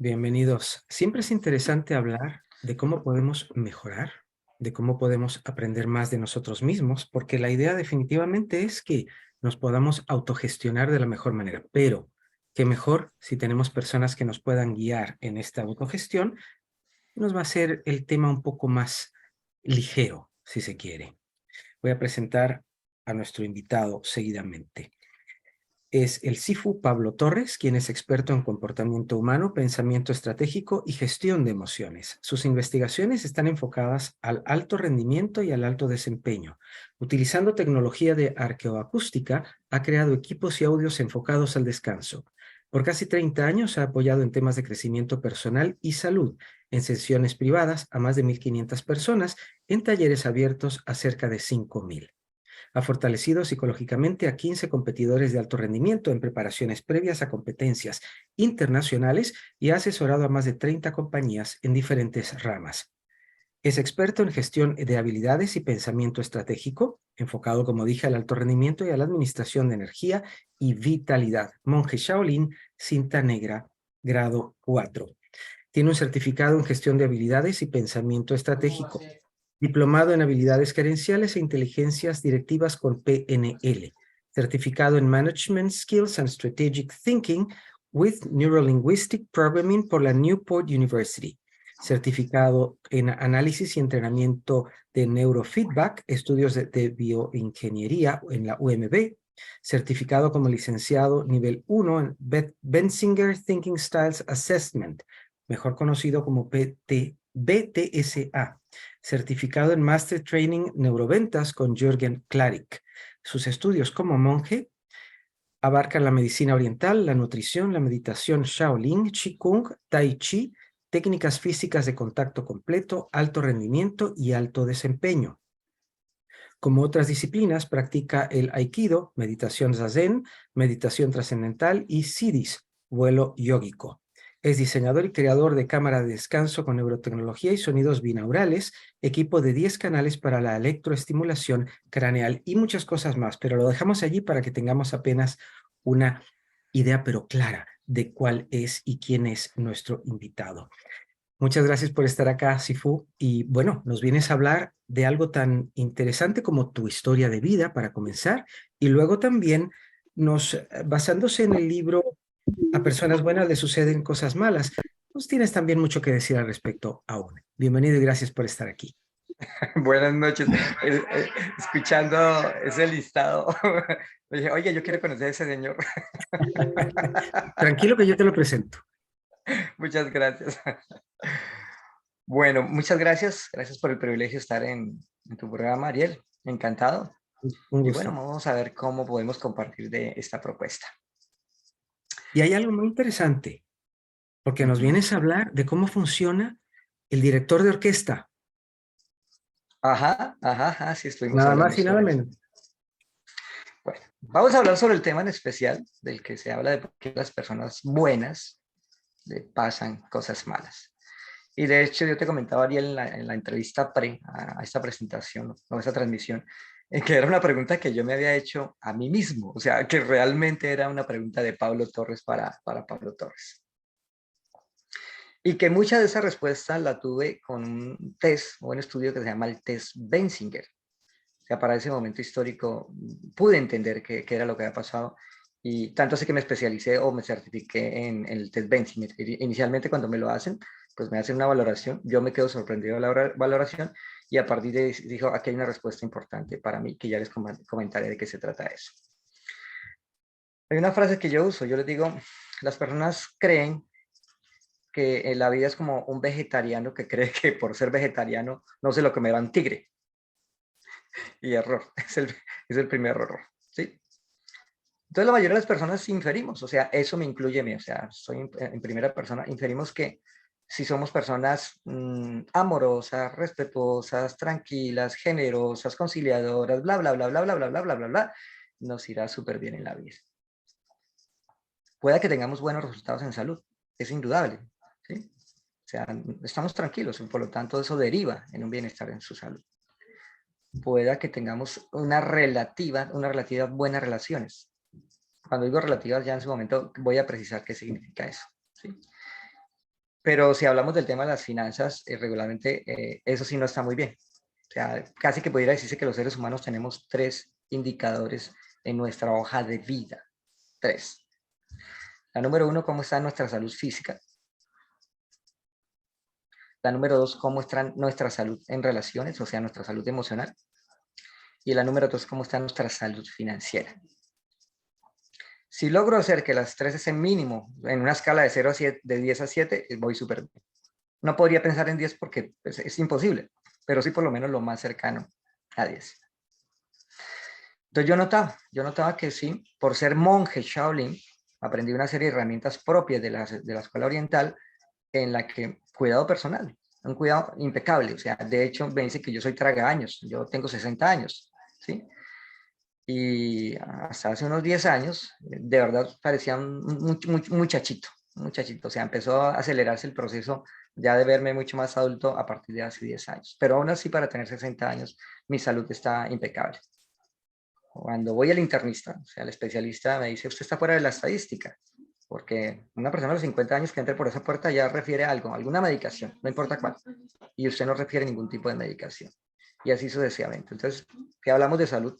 Bienvenidos. Siempre es interesante hablar de cómo podemos mejorar, de cómo podemos aprender más de nosotros mismos, porque la idea definitivamente es que nos podamos autogestionar de la mejor manera, pero qué mejor si tenemos personas que nos puedan guiar en esta autogestión, nos va a hacer el tema un poco más ligero, si se quiere. Voy a presentar a nuestro invitado seguidamente. Es el SIFU Pablo Torres, quien es experto en comportamiento humano, pensamiento estratégico y gestión de emociones. Sus investigaciones están enfocadas al alto rendimiento y al alto desempeño. Utilizando tecnología de arqueoacústica, ha creado equipos y audios enfocados al descanso. Por casi 30 años ha apoyado en temas de crecimiento personal y salud, en sesiones privadas a más de 1,500 personas, en talleres abiertos a cerca de 5,000. Ha fortalecido psicológicamente a 15 competidores de alto rendimiento en preparaciones previas a competencias internacionales y ha asesorado a más de 30 compañías en diferentes ramas. Es experto en gestión de habilidades y pensamiento estratégico, enfocado, como dije, al alto rendimiento y a la administración de energía y vitalidad. Monje Shaolin, cinta negra, grado 4. Tiene un certificado en gestión de habilidades y pensamiento estratégico, diplomado en habilidades gerenciales e inteligencias directivas con PNL, certificado en Management Skills and Strategic Thinking with Neurolinguistic Programming por la Newport University, certificado en análisis y entrenamiento de neurofeedback, estudios de bioingeniería en la UMB, certificado como licenciado nivel 1 en Benzinger Thinking Styles Assessment, mejor conocido como BTSA, certificado en Master Training Neuroventas con Jürgen Klarik. Sus estudios como monje abarcan la medicina oriental, la nutrición, la meditación Shaolin, Qigong, Tai Chi, técnicas físicas de contacto completo, alto rendimiento y alto desempeño. Como otras disciplinas, practica el Aikido, meditación Zazen, meditación trascendental y Siddhis, vuelo yógico. Es diseñador y creador de cámara de descanso con neurotecnología y sonidos binaurales, equipo de 10 canales para la electroestimulación craneal y muchas cosas más, pero lo dejamos allí para que tengamos apenas una idea, pero clara, de cuál es y quién es nuestro invitado. Muchas gracias por estar acá, Sifu. Y bueno, nos vienes a hablar de algo tan interesante como tu historia de vida, para comenzar, y luego también basándose en el libro A personas buenas les suceden cosas malas, pues tienes también mucho que decir al respecto aún. Bienvenido y gracias por estar aquí. Buenas noches. Escuchando ese listado, dije, oye, yo quiero conocer a ese señor. Tranquilo que yo te lo presento. Muchas gracias. Bueno, muchas gracias. Gracias por el privilegio de estar en tu programa, Ariel. Encantado. Un Y bueno, gusto. vamos a ver cómo podemos compartir de esta propuesta. Y hay algo muy interesante, porque nos Ujú. vienes a hablar de cómo funciona el director de orquesta, Ajá, ajá, ajá, sí estuvimos nada hablando más y nada sobre eso. menos. Bueno, vamos a hablar sobre el tema en especial del que se habla de por qué las personas buenas le pasan cosas malas. Y de hecho, yo te comentaba, Ariel, en la entrevista a esta presentación o a esta transmisión, que era una pregunta que yo me había hecho a mí mismo, o sea, que realmente era una pregunta de Pablo Torres para Pablo Torres. Y que mucha de esa respuesta la tuve con un test o un estudio que se llama el test Benzinger. O sea, para ese momento histórico pude entender qué era lo que había pasado y tanto así que me especialicé o me certifiqué en el test Benzinger. Inicialmente cuando me lo hacen, pues me hacen una valoración, yo me quedo sorprendido de la valoración y a partir de ahí dijo, aquí hay una respuesta importante para mí que ya les comentaré de qué se trata eso. Hay una frase que yo uso, yo les digo, las personas creen que la vida es como un vegetariano que cree que por ser vegetariano no se lo comerá un tigre. Y error, es el primer error, ¿sí? Entonces la mayoría de las personas inferimos, o sea, eso me incluye a mí, o sea, soy en primera persona, inferimos que si somos personas amorosas, respetuosas, tranquilas, generosas, conciliadoras, bla, bla, bla, bla, bla, bla, bla, bla, bla, bla, nos irá súper bien en la vida. Puede que tengamos buenos resultados en salud, es indudable, ¿sí? O sea, estamos tranquilos y por lo tanto eso deriva en un bienestar en su salud. Pueda que tengamos unas relativas buenas relaciones. Cuando digo relativas, ya en su momento voy a precisar qué significa eso, ¿sí? Pero si hablamos del tema de las finanzas, regularmente eso sí no está muy bien. O sea, casi que pudiera decirse que los seres humanos tenemos 3 indicadores en nuestra hoja de vida. 3. La número 1, cómo está nuestra salud física. La número 2, cómo está nuestra salud en relaciones, o sea, nuestra salud emocional. Y la número 3, cómo está nuestra salud financiera. Si logro hacer que las 3 estén mínimo en una escala de 0 a 7, de 10 a 7, voy súper bien. No podría pensar en 10 porque pues, es imposible, pero sí por lo menos lo más cercano a 10. Entonces yo notaba que sí, por ser monje Shaolin, aprendí una serie de herramientas propias de la escuela oriental en la que cuidado personal, un cuidado impecable. O sea, de hecho me dice que yo soy tragaños, yo tengo 60 años, ¿sí? Y hasta hace unos 10 años, de verdad parecía un muchachito, o sea, empezó a acelerarse el proceso ya de verme mucho más adulto a partir de hace 10 años. Pero aún así, para tener 60 años, mi salud está impecable. Cuando voy al internista, o sea, el especialista me dice, usted está fuera de la estadística, porque una persona de los 50 años que entre por esa puerta ya refiere a algo, alguna medicación, no importa cuál, y usted no refiere ningún tipo de medicación. Y así sucesivamente. Entonces, ¿qué hablamos de salud?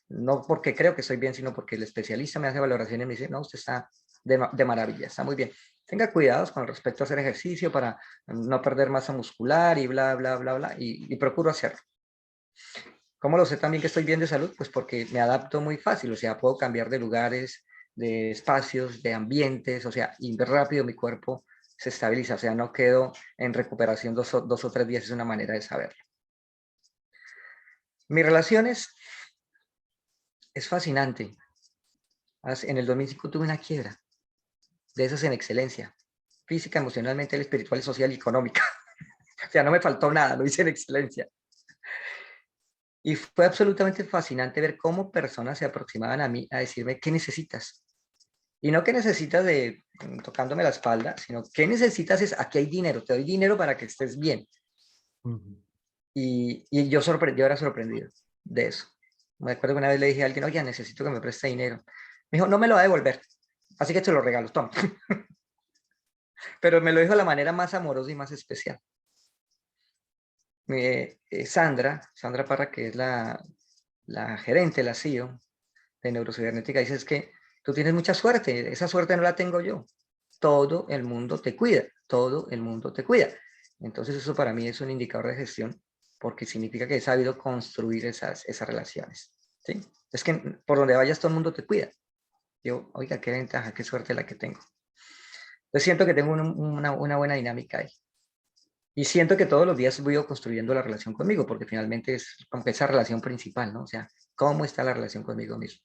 No porque creo que estoy bien, sino porque el especialista me hace valoración y me dice, no, usted está de maravilla, está muy bien. Tenga cuidados con respecto a hacer ejercicio para no perder masa muscular y bla, bla, bla, bla, y procuro hacerlo. ¿Cómo lo sé también que estoy bien de salud? Pues porque me adapto muy fácil, o sea, puedo cambiar de lugares, de espacios, de ambientes, o sea, y rápido mi cuerpo se estabiliza, o sea, no quedo en recuperación 2 o 3 días, es una manera de saberlo. Mis relaciones es fascinante. En el 2005 tuve una quiebra, de esas en excelencia, física, emocionalmente, espiritual, social y económica. O sea, no me faltó nada, lo hice en excelencia. Y fue absolutamente fascinante ver cómo personas se aproximaban a mí a decirme, ¿qué necesitas? Y no que necesitas de tocándome la espalda, sino que necesitas es, aquí hay dinero, te doy dinero para que estés bien. Y yo era sorprendido de eso. Me acuerdo que una vez le dije a alguien, oye, necesito que me preste dinero. Me dijo, no me lo va a devolver, así que te lo regalo, toma. Pero me lo dijo de la manera más amorosa y más especial. Sandra Parra, que es la gerente, la CEO de Neurocibernética, dice es que tú tienes mucha suerte, esa suerte no la tengo yo. Todo el mundo te cuida, todo el mundo te cuida. Entonces eso para mí es un indicador de gestión porque significa que he sabido construir esas relaciones. ¿Sí? Es que por donde vayas todo el mundo te cuida. Yo, oiga, qué ventaja, qué suerte la que tengo. Yo siento que tengo una buena dinámica ahí. Y siento que todos los días voy construyendo la relación conmigo, porque finalmente es como que esa relación principal, ¿no? O sea, ¿cómo está la relación conmigo mismo?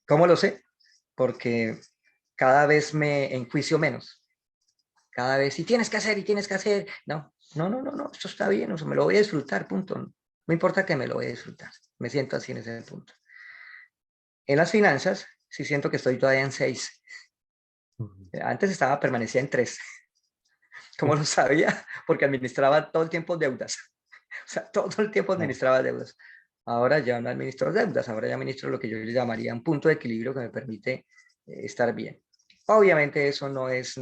¿Cómo lo sé? Porque cada vez me enjuicio menos. Cada vez, y tienes que hacer, y tienes que hacer. No, no, no, no, no, esto está bien, o sea, me lo voy a disfrutar, punto. No importa que me lo voy a disfrutar. Me siento así en ese punto. En las finanzas, sí siento que estoy todavía en 6. Antes permanecía en 3. ¿Cómo lo sabía? Porque administraba todo el tiempo deudas. O sea, todo el tiempo administraba deudas. Ahora ya no administro deudas, ahora ya administro lo que yo le llamaría un punto de equilibrio que me permite estar bien. Obviamente eso no es,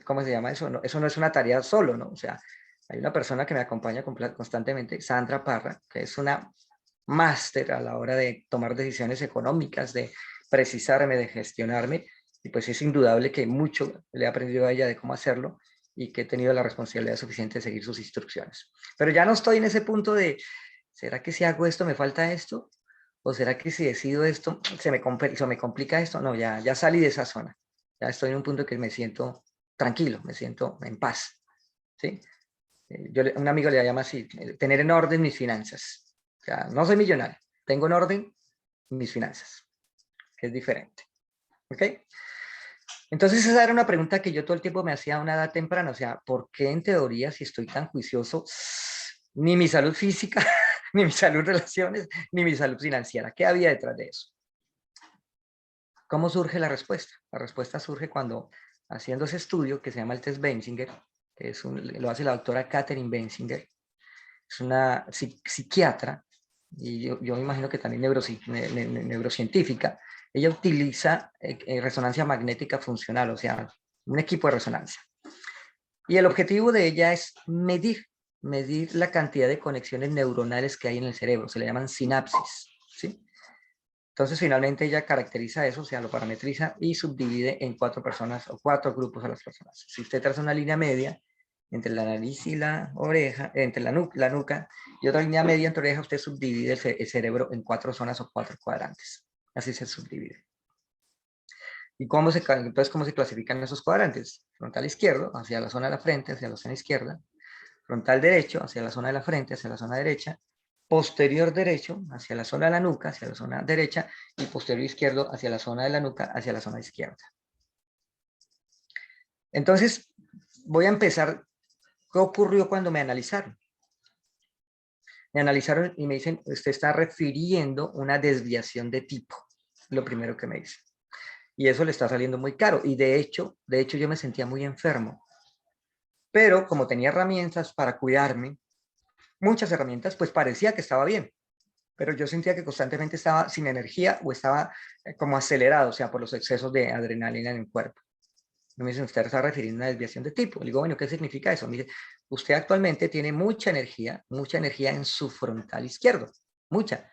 ¿cómo se llama eso? No, eso no es una tarea solo, ¿no? O sea, hay una persona que me acompaña constantemente, Sandra Parra, que es una máster a la hora de tomar decisiones económicas, de precisarme, de gestionarme, y pues es indudable que mucho le he aprendido a ella de cómo hacerlo y que he tenido la responsabilidad suficiente de seguir sus instrucciones. Pero ya no estoy en ese punto de, ¿será que si hago esto me falta esto? ¿O será que si decido esto se me complica esto? No, ya salí de esa zona. Ya estoy en un punto que me siento tranquilo, me siento en paz. ¿Sí? Un amigo le llama así, tener en orden mis finanzas. O sea, no soy millonario, tengo en orden mis finanzas, que es diferente. ¿Ok? Entonces esa era una pregunta que yo todo el tiempo me hacía a una edad temprana, o sea, ¿por qué en teoría si estoy tan juicioso, ni mi salud física, ni mi salud relaciones, ni mi salud financiera? ¿Qué había detrás de eso? ¿Cómo surge la respuesta? La respuesta surge cuando haciendo ese estudio que se llama el test Benzinger, que lo hace la doctora Catherine Benzinger, es una psiquiatra, y yo me imagino que también neurocientífica, Ella utiliza resonancia magnética funcional, o sea, un equipo de resonancia. Y el objetivo de ella es medir la cantidad de conexiones neuronales que hay en el cerebro, se le llaman sinapsis, ¿sí? Entonces, finalmente ella caracteriza eso, o sea, lo parametriza y subdivide en 4 personas o 4 grupos a las personas. Si usted traza una línea media entre la nariz y la oreja, entre la nuca y otra línea media entre oreja, usted subdivide el cerebro en 4 zonas o 4 cuadrantes. Así se subdivide. ¿Y entonces cómo se clasifican esos cuadrantes? Frontal izquierdo, hacia la zona de la frente, hacia la zona izquierda. Frontal derecho, hacia la zona de la frente, hacia la zona derecha. Posterior derecho, hacia la zona de la nuca, hacia la zona derecha. Y posterior izquierdo, hacia la zona de la nuca, hacia la zona izquierda. Entonces, voy a empezar. ¿Qué ocurrió cuando me analizaron? Me analizaron y me dicen, usted está refiriendo una desviación de tipo. Lo primero que me dicen. Y eso le está saliendo muy caro. Y de hecho yo me sentía muy enfermo. Pero como tenía herramientas para cuidarme, muchas herramientas, pues parecía que estaba bien. Pero yo sentía que constantemente estaba sin energía o estaba como acelerado, o sea, por los excesos de adrenalina en el cuerpo. Me dicen, usted está refiriendo a una desviación de tipo. Le digo, bueno, ¿qué significa eso? Me dice, usted actualmente tiene mucha energía en su frontal izquierdo, mucha.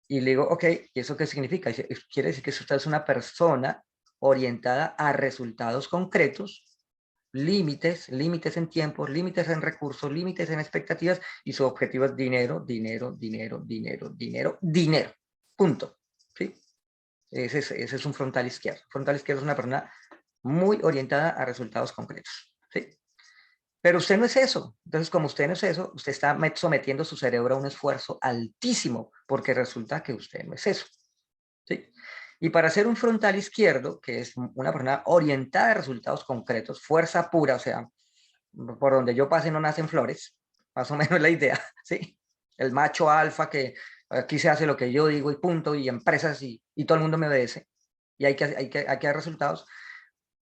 Y le digo, ok, ¿y eso qué significa? Dice, quiere decir que usted es una persona orientada a resultados concretos, límites en tiempo, límites en recursos, límites en expectativas, y su objetivo es dinero, dinero, dinero, dinero, dinero, dinero. Punto. ¿Sí? Ese es un frontal izquierdo. Frontal izquierdo es una persona muy orientada a resultados concretos. ¿Sí? Pero usted no es eso. Entonces, como usted no es eso, usted está sometiendo su cerebro a un esfuerzo altísimo, porque resulta que usted no es eso. ¿Sí? Y para ser un frontal izquierdo, que es una persona orientada a resultados concretos, fuerza pura, o sea, por donde yo pase no nacen flores, más o menos la idea, ¿sí? El macho alfa que aquí se hace lo que yo digo y punto, y empresas y todo el mundo me obedece, y hay que dar resultados.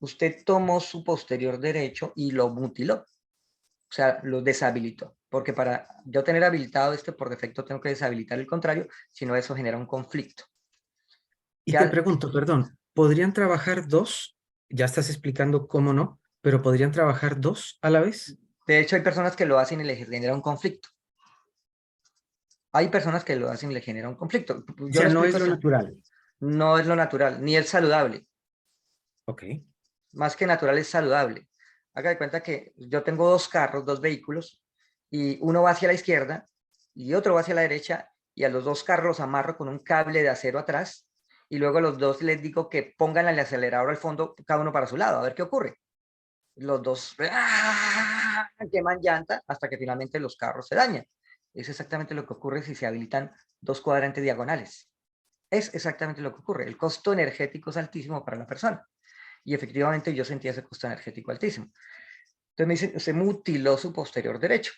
Usted tomó su posterior derecho y lo mutiló, o sea, lo deshabilitó, porque para yo tener habilitado este por defecto tengo que deshabilitar el contrario, si no eso genera un conflicto. Y te pregunto, perdón, ¿podrían trabajar dos? Ya estás explicando cómo no, pero ¿podrían trabajar dos a la vez? De hecho, hay personas que lo hacen y le genera un conflicto. Hay personas que lo hacen y le genera un conflicto. O Yo sea, lo no explico es lo así. natural. No es lo natural, ni es saludable. Ok. Más que natural es saludable. Haga de cuenta que yo tengo 2 carros, 2 vehículos, y uno va hacia la izquierda y otro va hacia la derecha, y a los 2 carros los amarro con un cable de acero atrás, y luego a los 2 les digo que pongan el acelerador al fondo, cada uno para su lado, a ver qué ocurre. Los 2 queman llanta hasta que finalmente los carros se dañan. Es exactamente lo que ocurre si se habilitan 2 cuadrantes diagonales. Es exactamente lo que ocurre. El costo energético es altísimo para la persona. Y efectivamente yo sentía ese costo energético altísimo. Entonces me dicen, usted mutiló su posterior derecho.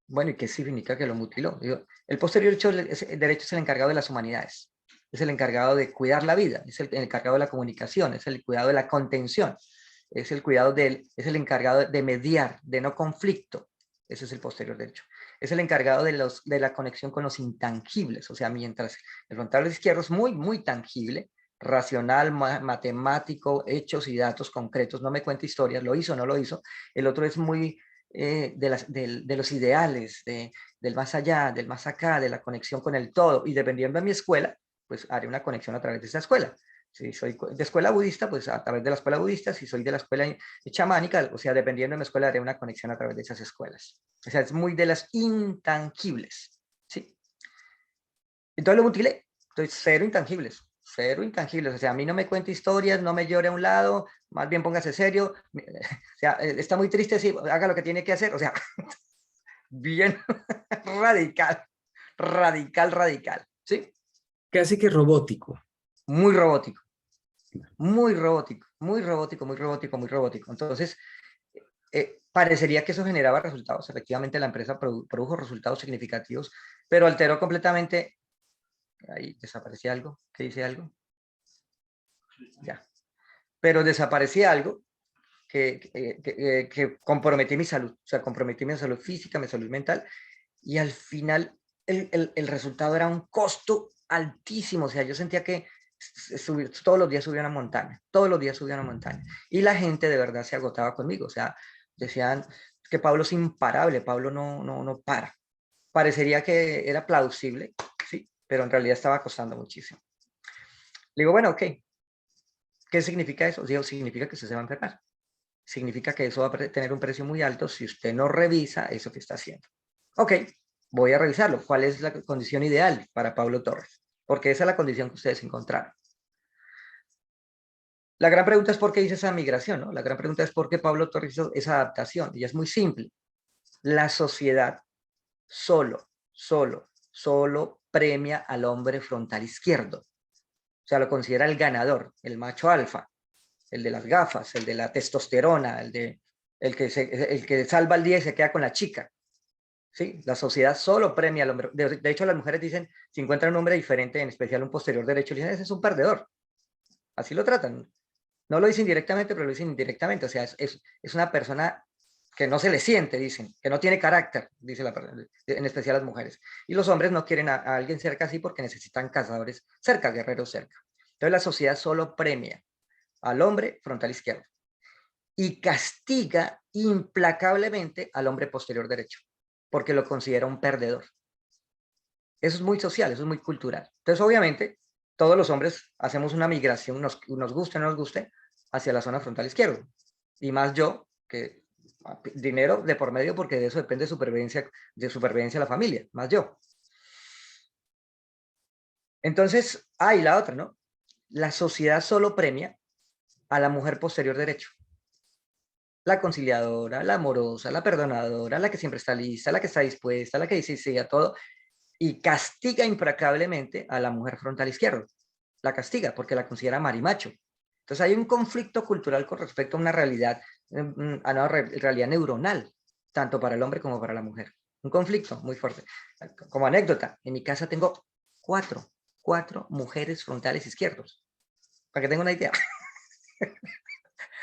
Bueno, ¿y qué significa que lo mutiló? Digo, el posterior derecho es el encargado de las humanidades, es el encargado de cuidar la vida, es el encargado de la comunicación, es el cuidado de la contención, es el encargado de mediar, de no conflicto. Ese es el posterior derecho. Es el encargado de la conexión con los intangibles. O sea, mientras el frontal izquierdo es muy, muy tangible, racional, matemático, hechos y datos concretos, no me cuenta historias, lo hizo o no lo hizo. El otro es muy de los ideales, del más allá, del más acá, de la conexión con el todo. Y dependiendo de mi escuela, pues haré una conexión a través de esa escuela. Si soy de escuela budista, pues a través de la escuela budista. Si soy de la escuela chamánica, o sea, dependiendo de mi escuela, haré una conexión a través de esas escuelas. O sea, es muy de las intangibles, ¿sí? Entonces lo mutilé. Entonces, cero intangibles. O sea, a mí no me cuente historias, no me llore a un lado, más bien póngase serio. O sea, está muy triste, sí, haga lo que tiene que hacer. O sea, bien radical, radical, radical, ¿sí? Casi que robótico. Muy robótico, muy robótico, muy robótico, muy robótico, muy robótico. Entonces, parecería que eso generaba resultados. Efectivamente, la empresa produjo resultados significativos, pero alteró completamente. Ahí desaparecía algo. ¿Qué dice algo? Ya. Pero desaparecía algo que comprometí mi salud. O sea, comprometí mi salud física, mi salud mental. Y al final el resultado era un costo altísimo. O sea, yo sentía que todos los días subía una montaña, todos los días subía una montaña. Y la gente de verdad se agotaba conmigo, o sea, decían que Pablo es imparable, Pablo no para. Parecería que era plausible, sí, pero en realidad estaba costando muchísimo. Le digo, bueno, ok, ¿qué significa eso? Digo, significa que usted se va a enfermar. Significa que eso va a tener un precio muy alto si usted no revisa eso que está haciendo. Ok, voy a revisarlo. ¿Cuál es la condición ideal para Pablo Torres? Porque esa es la condición que ustedes encontraron. La gran pregunta es por qué hice esa migración, ¿no? La gran pregunta es por qué Pablo Torres hizo esa adaptación. Y es muy simple. La sociedad solo premia al hombre frontal izquierdo. O sea, lo considera el ganador, el macho alfa, el de las gafas, el de la testosterona, el que salva el día y se queda con la chica. ¿Sí? La sociedad solo premia al hombre. De hecho, las mujeres dicen, si encuentran un hombre diferente, en especial un posterior derecho, dicen, ese es un perdedor. Así lo tratan. No lo dicen directamente, pero lo dicen indirectamente. O sea, es una persona que no se le siente, dicen, que no tiene carácter, dice la persona, en especial las mujeres. Y los hombres no quieren a alguien cerca así porque necesitan cazadores cerca, guerreros cerca. Entonces la sociedad solo premia al hombre frontal izquierdo y castiga implacablemente al hombre posterior derecho, porque lo considera un perdedor. Eso es muy social, eso es muy cultural. Entonces, obviamente, todos los hombres hacemos una migración, nos guste o no nos guste, hacia la zona frontal izquierda. Y más yo, que dinero de por medio, porque de eso depende de supervivencia de la familia, más yo. Entonces, y la otra, ¿no? La sociedad solo premia a la mujer posterior derecho. La conciliadora, la amorosa, la perdonadora, la que siempre está lista, la que está dispuesta, la que dice sí a todo, y castiga implacablemente a la mujer frontal izquierdo. La castiga porque la considera marimacho. Entonces hay un conflicto cultural con respecto a una realidad, a una realidad neuronal, tanto para el hombre como para la mujer. Un conflicto muy fuerte. Como anécdota, en mi casa tengo cuatro mujeres frontales izquierdos, para que tengan una idea.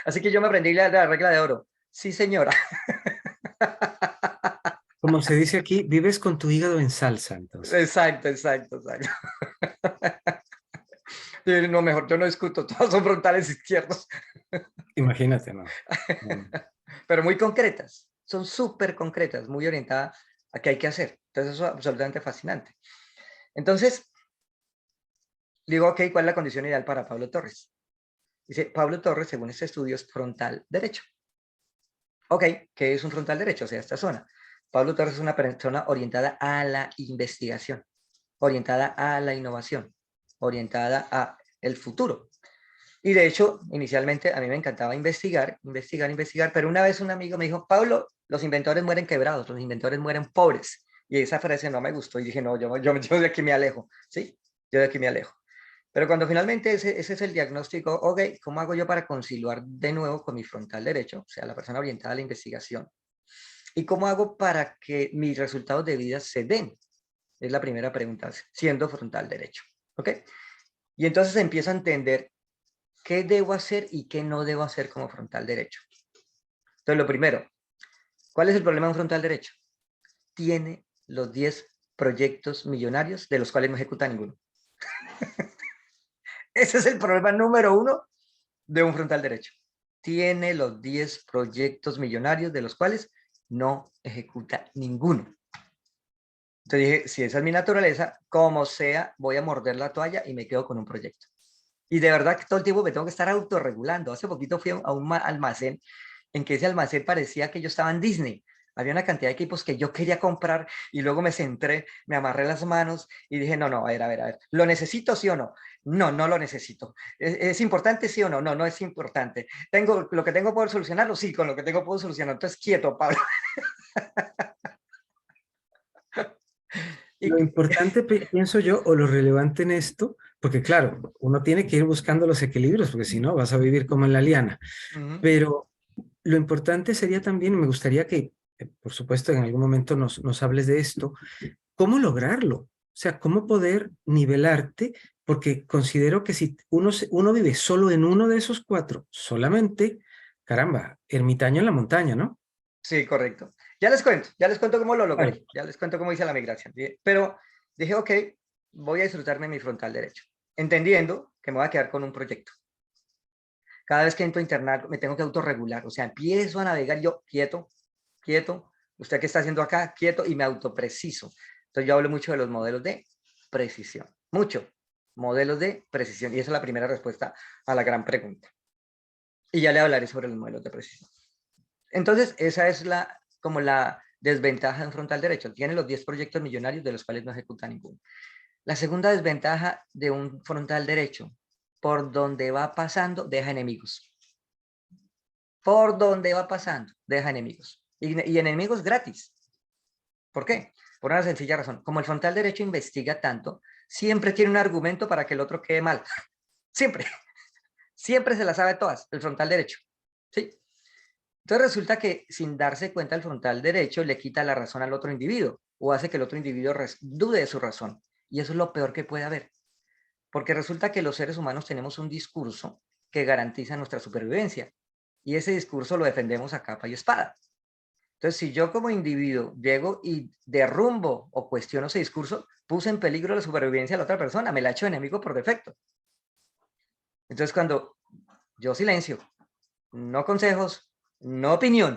Así que yo me aprendí la regla de oro. Sí, señora. Como se dice aquí, vives con tu hígado en salsa, entonces. Exacto. No, mejor, yo no discuto, todos son frontales izquierdos. Imagínate, no. No, no. Pero muy concretas, son súper concretas, muy orientadas a qué hay que hacer. Entonces eso es absolutamente fascinante. Entonces, digo, ok, ¿cuál es la condición ideal para Pablo Torres? Dice, Pablo Torres, según este estudio, es frontal derecho. Ok, ¿qué es un frontal derecho? O sea, esta zona. Pablo Torres es una persona orientada a la investigación, orientada a la innovación, orientada a el futuro. Y de hecho, inicialmente a mí me encantaba investigar, pero una vez un amigo me dijo, Pablo, los inventores mueren quebrados, los inventores mueren pobres. Y esa frase no me gustó y dije, no, yo de aquí me alejo, ¿sí? Yo de aquí me alejo. Pero cuando finalmente ese es el diagnóstico, ok, ¿cómo hago yo para conciliar de nuevo con mi frontal derecho? O sea, la persona orientada a la investigación. ¿Y cómo hago para que mis resultados de vida se den? Es la primera pregunta, siendo frontal derecho, ¿ok? Y entonces empiezo a entender qué debo hacer y qué no debo hacer como frontal derecho. Entonces, lo primero, ¿cuál es el problema de un frontal derecho? Tiene los 10 proyectos millonarios de los cuales no ejecuta ninguno. Ese es el problema número uno de un frontal derecho. Tiene los 10 proyectos millonarios de los cuales no ejecuta ninguno. Entonces dije, si esa es mi naturaleza, como sea, voy a morder la toalla y me quedo con un proyecto. Y de verdad que todo el tiempo me tengo que estar autorregulando. Hace poquito fui a un almacén en que ese almacén parecía que yo estaba en Disney. Había una cantidad de equipos que yo quería comprar y luego me centré, me amarré las manos y dije, no, a ver, ¿lo necesito sí o no? No lo necesito. ¿Es importante sí o no? No es importante. ¿Tengo lo que tengo puedo solucionarlo? Sí, con lo que tengo puedo solucionarlo. Entonces, quieto, Pablo. Lo Y, importante, pienso yo, o lo relevante en esto, porque claro, uno tiene que ir buscando los equilibrios, porque si no, vas a vivir como en la liana. Pero lo importante sería también, me gustaría que, por supuesto, en algún momento nos hables de esto, ¿cómo lograrlo? O sea, ¿cómo poder nivelarte? Porque considero que si uno vive solo en uno de esos cuatro, solamente, caramba, ermitaño en la montaña, ¿no? sí, correcto. Ya les cuento cómo lo Claro. logré, ya les cuento cómo hice la migración. Pero dije, ok, voy a disfrutarme mi frontal derecho. entendiendo que me voy a quedar con un proyecto. Cada vez que entro a internet me tengo que autorregular, o sea, empiezo a navegar yo, quieto, quieto, usted qué está haciendo acá, quieto, y me autopreciso. Entonces yo hablo mucho de los modelos de precisión, mucho, modelos de precisión, y esa es la primera respuesta a la gran pregunta. Y ya le hablaré sobre los modelos de precisión. Entonces, esa es como la desventaja de un frontal derecho. Tiene los 10 proyectos millonarios de los cuales no ejecuta ninguno. La segunda desventaja de un frontal derecho, por donde va pasando, deja enemigos. Por donde va pasando, deja enemigos. Y enemigos gratis. ¿Por qué? Por una sencilla razón. Como el frontal derecho investiga tanto, siempre tiene un argumento para que el otro quede mal. Siempre. Siempre se la sabe todas, el frontal derecho. ¿Sí? Entonces resulta que sin darse cuenta el frontal derecho le quita la razón al otro individuo o hace que el otro individuo dude de su razón. Y eso es lo peor que puede haber. Porque resulta que los seres humanos tenemos un discurso que garantiza nuestra supervivencia. Y ese discurso lo defendemos a capa y espada. Entonces, si yo como individuo llego y derrumbo o cuestiono ese discurso, puse en peligro la supervivencia de la otra persona, me la echo enemigo por defecto. Entonces, cuando yo silencio, no consejos, no opinión,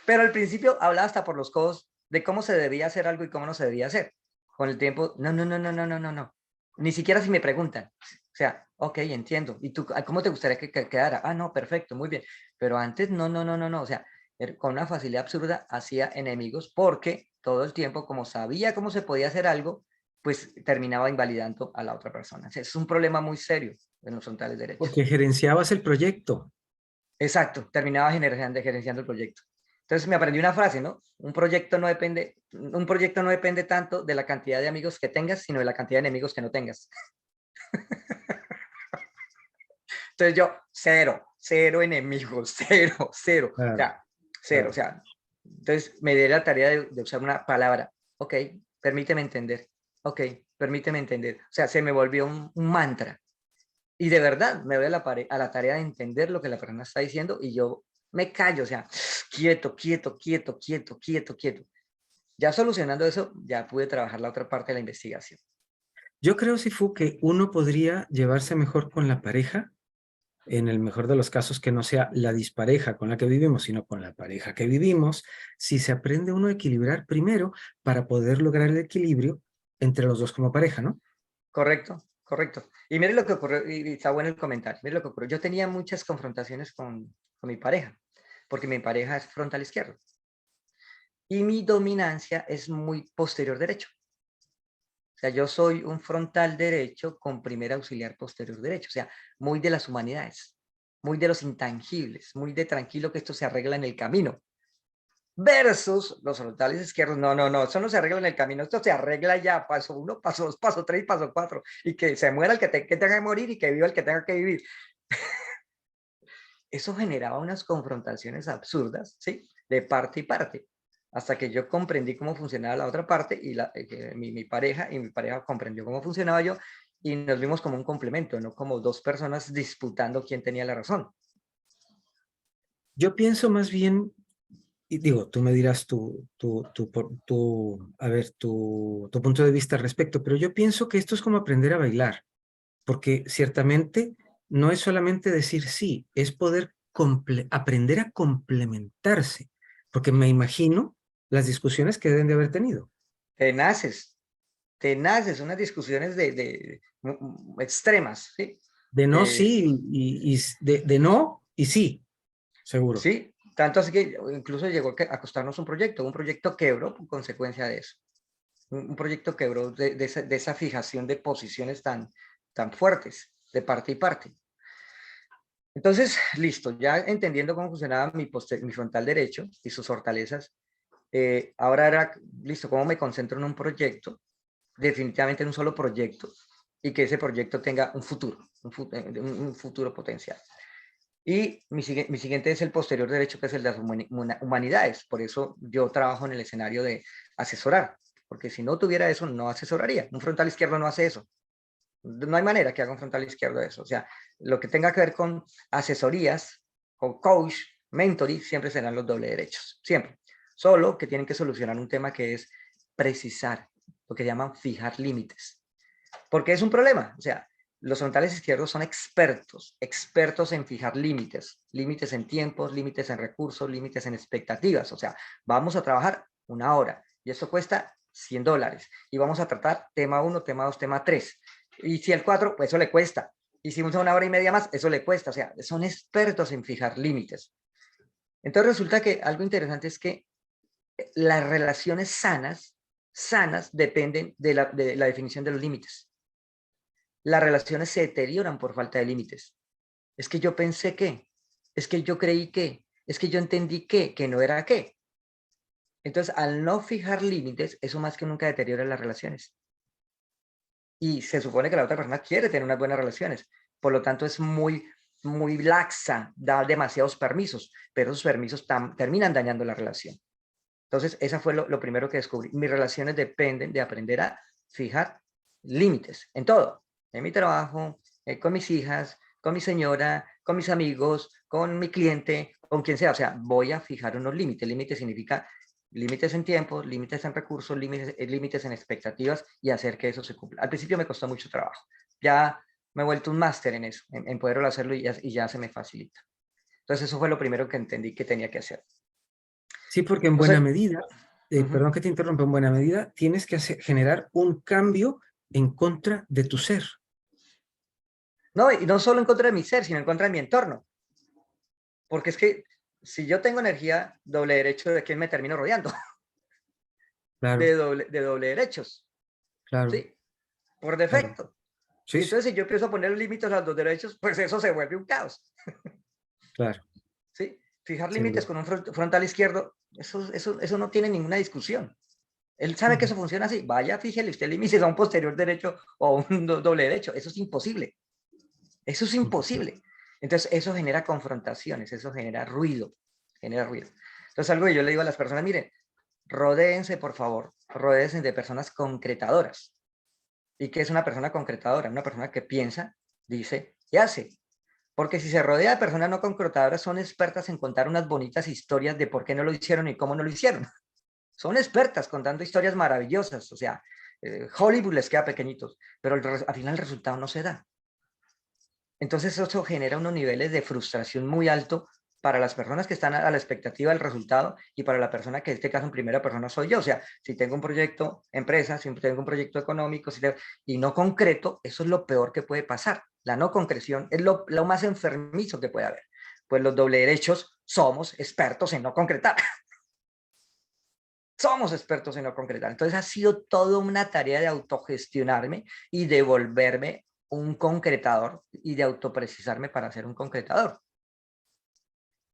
pero al principio hablaba hasta por los codos de cómo se debía hacer algo y cómo no se debía hacer. Con el tiempo, no, no, no, no, no, no, no, no. Ni siquiera si me preguntan. O sea, ok, entiendo. ¿Y tú cómo te gustaría que quedara? Ah, no, perfecto, muy bien. Pero antes, no, no, no, no, no. O sea, con una facilidad absurda hacía enemigos porque todo el tiempo, como sabía cómo se podía hacer algo, pues terminaba invalidando a la otra persona. O sea, es un problema muy serio en los frontales derechos. Porque gerenciabas el proyecto. Exacto, terminaba gerenciando el proyecto. Entonces me aprendí una frase, ¿no? Un proyecto no depende tanto de la cantidad de amigos que tengas, sino de la cantidad de enemigos que no tengas. Entonces yo, cero enemigos, cero. O Claro, sea, cero. O claro. sea, entonces me di la tarea de usar una palabra. Ok, permíteme entender. Ok, permíteme entender. O sea, se me volvió un mantra. Y de verdad me doy a la tarea de entender lo que la persona está diciendo y yo me callo, o sea, quieto, quieto, quieto, quieto, quieto, quieto. Ya solucionando eso, ya pude trabajar la otra parte de la investigación. Yo creo, Sifu, que uno podría llevarse mejor con la pareja, en el mejor de los casos que no sea la dispareja con la que vivimos, sino con la pareja que vivimos, si se aprende uno a equilibrar primero para poder lograr el equilibrio entre los dos como pareja, ¿no? Correcto, correcto. Y mire lo que ocurrió, y está bueno el comentario, mire lo que ocurrió. Yo tenía muchas confrontaciones con mi pareja, porque mi pareja es frontal izquierdo. Y mi dominancia es muy posterior derecho. O sea, yo soy un frontal derecho con primer auxiliar posterior derecho, o sea, muy de las humanidades, muy de los intangibles, muy de tranquilo que esto se arregla en el camino. Versus los frontales izquierdos, no, no, no, eso no se arregla en el camino, esto se arregla ya, paso 1, paso 2, paso 3, paso 4, y que se muera el que tenga que morir y que viva el que tenga que vivir. Eso generaba unas confrontaciones absurdas, ¿sí? De parte y parte, hasta que yo comprendí cómo funcionaba la otra parte y mi pareja comprendió cómo funcionaba yo y nos vimos como un complemento, no como dos personas disputando quién tenía la razón. Yo pienso más bien, y digo, tú me dirás a ver, tu punto de vista al respecto, pero yo pienso que esto es como aprender a bailar, porque ciertamente no es solamente decir sí, es poder aprender a complementarse, porque me imagino las discusiones que deben de haber tenido. Tenaces, tenaces, unas discusiones extremas, ¿sí? De no Eh, sí de no y sí, seguro. sí, tanto así que incluso llegó a costarnos un proyecto quebró por consecuencia de eso. Un proyecto quebró de esa fijación de posiciones tan fuertes, de parte y parte. Entonces, listo, ya entendiendo cómo funcionaba mi frontal derecho y sus fortalezas, ahora era, listo, cómo me concentro en un proyecto, definitivamente en un solo proyecto, y que ese proyecto tenga un futuro, un futuro potencial. Y mi siguiente es el posterior derecho, que es el de las humanidades. Por eso yo trabajo en el escenario de asesorar, porque si no tuviera eso, no asesoraría. Un frontal izquierdo no hace eso. No hay manera que haga un frontal izquierdo eso. O sea, lo que tenga que ver con asesorías, con coach, mentoring, siempre serán los doble derechos. Siempre. Solo que tienen que solucionar un tema que es precisar, lo que llaman fijar límites. Porque es un problema. O sea, los frontales izquierdos son expertos, expertos en fijar límites, límites en tiempos, límites en recursos, límites en expectativas. O sea, vamos a trabajar 1 hora y esto cuesta $100 y vamos a tratar tema 1, tema 2, tema 3. Y si el 4, pues eso le cuesta. Y si usa 1 hora y media más, eso le cuesta. O sea, son expertos en fijar límites. Entonces resulta que algo interesante es que las relaciones sanas dependen de la definición de los límites. Las relaciones se deterioran por falta de límites. Es que yo pensé que, es que yo creí que, es que yo entendí que no era que. Entonces, al no fijar límites, eso más que nunca deteriora las relaciones. Y se supone que la otra persona quiere tener unas buenas relaciones. Por lo tanto, es muy laxa, da demasiados permisos, pero esos permisos terminan dañando la relación. Entonces, esa fue lo primero que descubrí. Mis relaciones dependen de aprender a fijar límites en todo. En mi trabajo, con mis hijas, con mi señora, con mis amigos, con mi cliente, con quien sea. O sea, voy a fijar unos límites. Límites significa límites en tiempo, límites en recursos, límites en expectativas y hacer que eso se cumpla. Al principio me costó mucho trabajo. Ya me he vuelto un máster en eso, en poder hacerlo y ya se me facilita. Entonces, eso fue lo primero que entendí que tenía que hacer. Sí, porque en buena Entonces, medida, uh-huh. perdón que te interrumpa, en buena medida tienes que generar un cambio en contra de tu ser. No, y no solo en contra de mi ser, sino en contra de mi entorno. Porque es que si yo tengo energía, doble derecho, ¿de quién me termino rodeando? Claro, De doble derechos, claro, ¿sí? Por claro. defecto. Sí, Y sí, entonces si yo empiezo a poner límites a los dos derechos, pues eso se vuelve un caos, claro, ¿sí? Fijar sin límites duda. con un frontal izquierdo, eso no tiene ninguna discusión. Él sabe que Ujú, eso funciona así. Vaya, fíjele usted límites a un posterior derecho o a un doble derecho. Eso es imposible. Eso es ujú. imposible. Entonces, eso genera confrontaciones, eso genera ruido, genera ruido. Entonces, algo que yo le digo a las personas, miren, rodéense, por favor, rodéense de personas concretadoras. ¿Y qué es una persona concretadora? Una persona que piensa, dice y hace. Porque si se rodea de personas no concretadoras, son expertas en contar unas bonitas historias de por qué no lo hicieron y cómo no lo hicieron. Son expertas contando historias maravillosas. O sea, Hollywood les queda pequeñitos, pero al final el resultado no se da. Entonces eso genera unos niveles de frustración muy alto para las personas que están a la expectativa del resultado y para la persona que en este caso en primera persona soy yo. O sea, si tengo un proyecto empresa, si tengo un proyecto económico y no concreto, eso es lo peor que puede pasar. La no concreción es lo más enfermizo que puede haber. Pues los doble derechos somos expertos en no concretar. Somos expertos en no concretar. Entonces ha sido toda una tarea de autogestionarme y de volverme un concretador y de autoprecisarme para ser un concretador.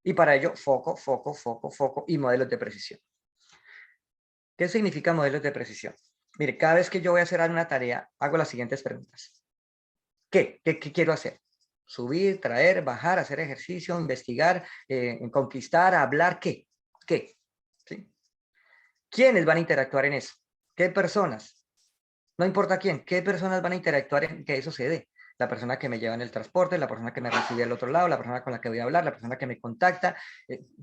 Y para ello, foco y modelos de precisión. ¿Qué significa modelos de precisión? Mire, cada vez que yo voy a hacer una tarea, hago las siguientes preguntas. ¿Qué quiero hacer? Subir, traer, bajar, hacer ejercicio, investigar, conquistar, hablar, ¿qué? ¿Qué? ¿Sí? ¿Quiénes van a interactuar en eso? ¿Qué personas? No importa quién, ¿qué personas van a interactuar en que eso se dé? La persona que me lleva en el transporte, la persona que me recibe al otro lado, la persona con la que voy a hablar, la persona que me contacta,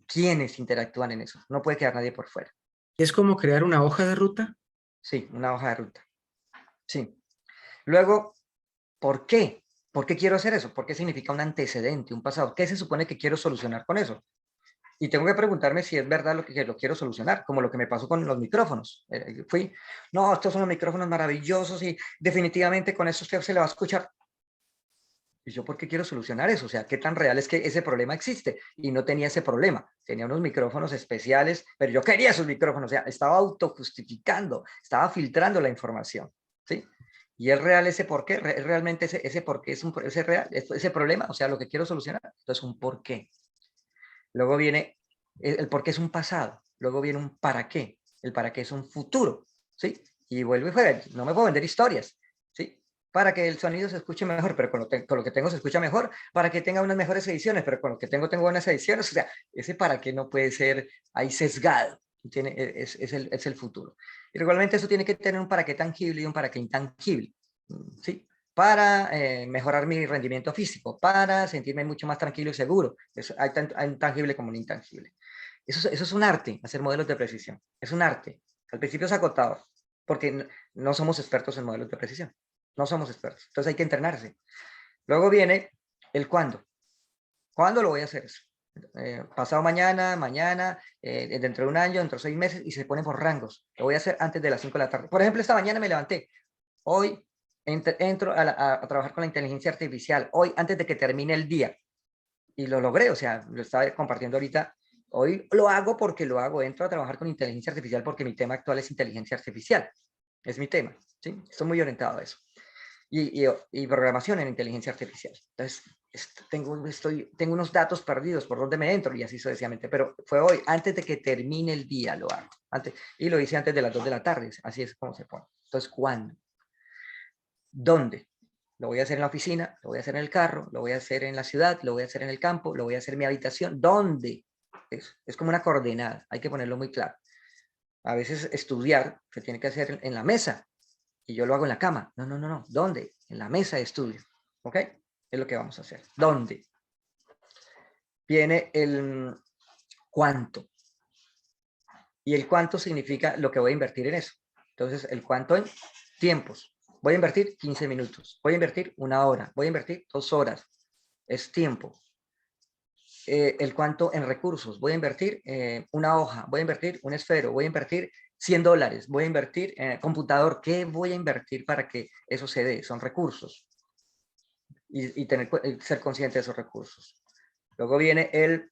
¿quiénes interactúan en eso? No puede quedar nadie por fuera. Es como crear una hoja de ruta. Sí, una hoja de ruta. Sí. Luego, ¿por qué? ¿Por qué quiero hacer eso? ¿Por qué significa un antecedente, un pasado? ¿Qué se supone que quiero solucionar con eso? Y tengo que preguntarme si es verdad lo que lo quiero solucionar, como lo que me pasó con los micrófonos. No, estos son los micrófonos maravillosos y definitivamente con eso usted se le va a escuchar. ¿Y yo por qué quiero solucionar eso? O sea, ¿qué tan real es que ese problema existe? Y no tenía ese problema. Tenía unos micrófonos especiales, pero yo quería esos micrófonos. O sea, estaba autojustificando, estaba filtrando la información. ¿Sí? Y es real ese por qué, realmente ese por qué es real, ese problema, o sea, lo que quiero solucionar. Entonces, un por qué. Luego viene el por qué es un pasado. Luego viene un para qué. El para qué es un futuro. ¿Sí? Y vuelvo y juega. No me puedo vender historias. ¿Sí? Para que el sonido se escuche mejor, pero con lo que tengo se escucha mejor, para que tenga unas mejores ediciones, pero con lo que tengo buenas ediciones, o sea, ese para qué no puede ser ahí sesgado, es el futuro. Y igualmente eso tiene que tener un para qué tangible y un para qué intangible, ¿sí? Para mejorar mi rendimiento físico, para sentirme mucho más tranquilo y seguro. Hay un tangible como un intangible. Eso es un arte, hacer modelos de precisión. Es un arte. Al principio es agotador, porque no somos expertos en modelos de precisión. no somos expertos. Entonces hay que entrenarse. Luego viene el cuándo. ¿Cuándo lo voy a hacer eso? Pasado mañana, dentro de un año, dentro de 6 meses, y se pone por rangos. Lo voy a hacer antes de las 5 de la tarde. Por ejemplo, esta mañana me levanté. Hoy entro a trabajar con la inteligencia artificial. Hoy, antes de que termine el día. Y lo logré, o sea, lo estaba compartiendo ahorita. Hoy lo hago porque lo hago. Entro a trabajar con inteligencia artificial porque mi tema actual es inteligencia artificial. Es mi tema, ¿sí? Estoy muy orientado a eso. Y programación en inteligencia artificial. Entonces, tengo unos datos perdidos por donde me entro y así sucesivamente, pero fue hoy, antes de que termine el día lo hago. Y lo hice antes de las 2 de la tarde, así es como se pone. Entonces, ¿cuándo? ¿Dónde? Lo voy a hacer en la oficina, lo voy a hacer en el carro, lo voy a hacer en la ciudad, lo voy a hacer en el campo, lo voy a hacer en mi habitación. ¿Dónde? Es como una coordenada, hay que ponerlo muy claro. A veces estudiar se tiene que hacer en la mesa, y yo lo hago en la cama. No, no, no, no. ¿Dónde? En la mesa de estudio. ¿Ok? Es lo que vamos a hacer. ¿Dónde? Viene el cuánto. Y el cuánto significa lo que voy a invertir en eso. Entonces, el cuánto en tiempos. Voy a invertir 15 minutos. Voy a invertir 1 hora. Voy a invertir 2 horas. Es tiempo. El cuánto en recursos. Voy a invertir una hoja. Voy a invertir un esfero. Voy a invertir $100. Voy a invertir computador. ¿Qué voy a invertir para que eso se dé? Son recursos. Y ser consciente de esos recursos. Luego viene el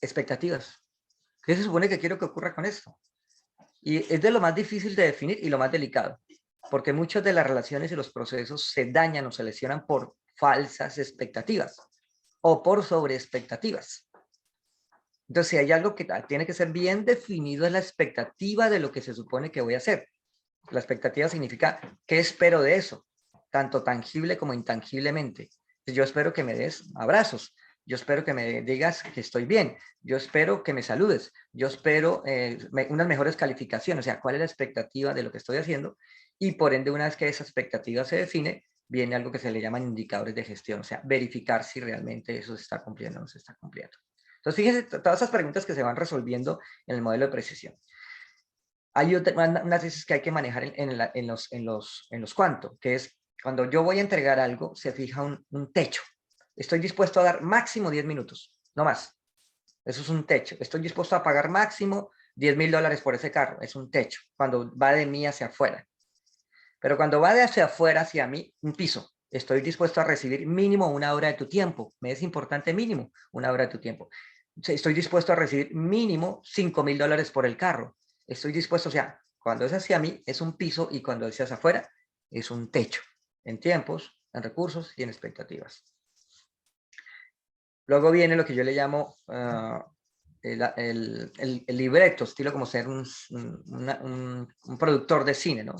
expectativas. ¿Qué se supone que quiero que ocurra con esto? Y es de lo más difícil de definir y lo más delicado, porque muchas de las relaciones y los procesos se dañan o se lesionan por falsas expectativas o por sobreexpectativas. Entonces, si hay algo que tiene que ser bien definido, es la expectativa de lo que se supone que voy a hacer. La expectativa significa qué espero de eso, tanto tangible como intangiblemente. Yo espero que me des abrazos, yo espero que me digas que estoy bien, yo espero que me saludes, yo espero unas mejores calificaciones, o sea, cuál es la expectativa de lo que estoy haciendo, y por ende, una vez que esa expectativa se define, viene algo que se le llaman indicadores de gestión, o sea, verificar si realmente eso se está cumpliendo o no se está cumpliendo. Entonces, fíjense, todas esas preguntas que se van resolviendo en el modelo de precisión. Hay unas veces que hay que manejar en los cuantos, que es cuando yo voy a entregar algo, se fija un techo. Estoy dispuesto a dar máximo 10 minutos, no más. Eso es un techo. Estoy dispuesto a pagar máximo $10,000 por ese carro. Es un techo, cuando va de mí hacia afuera. Pero cuando va de hacia afuera hacia mí, un piso. Estoy dispuesto a recibir mínimo 1 hora de tu tiempo. Me es importante mínimo 1 hora de tu tiempo. Estoy dispuesto a recibir mínimo $5,000 por el carro. Estoy dispuesto, o sea, cuando es hacia mí es un piso y cuando es hacia afuera es un techo. En tiempos, en recursos y en expectativas. Luego viene lo que yo le llamo el libreto, estilo como ser un productor de cine, ¿no?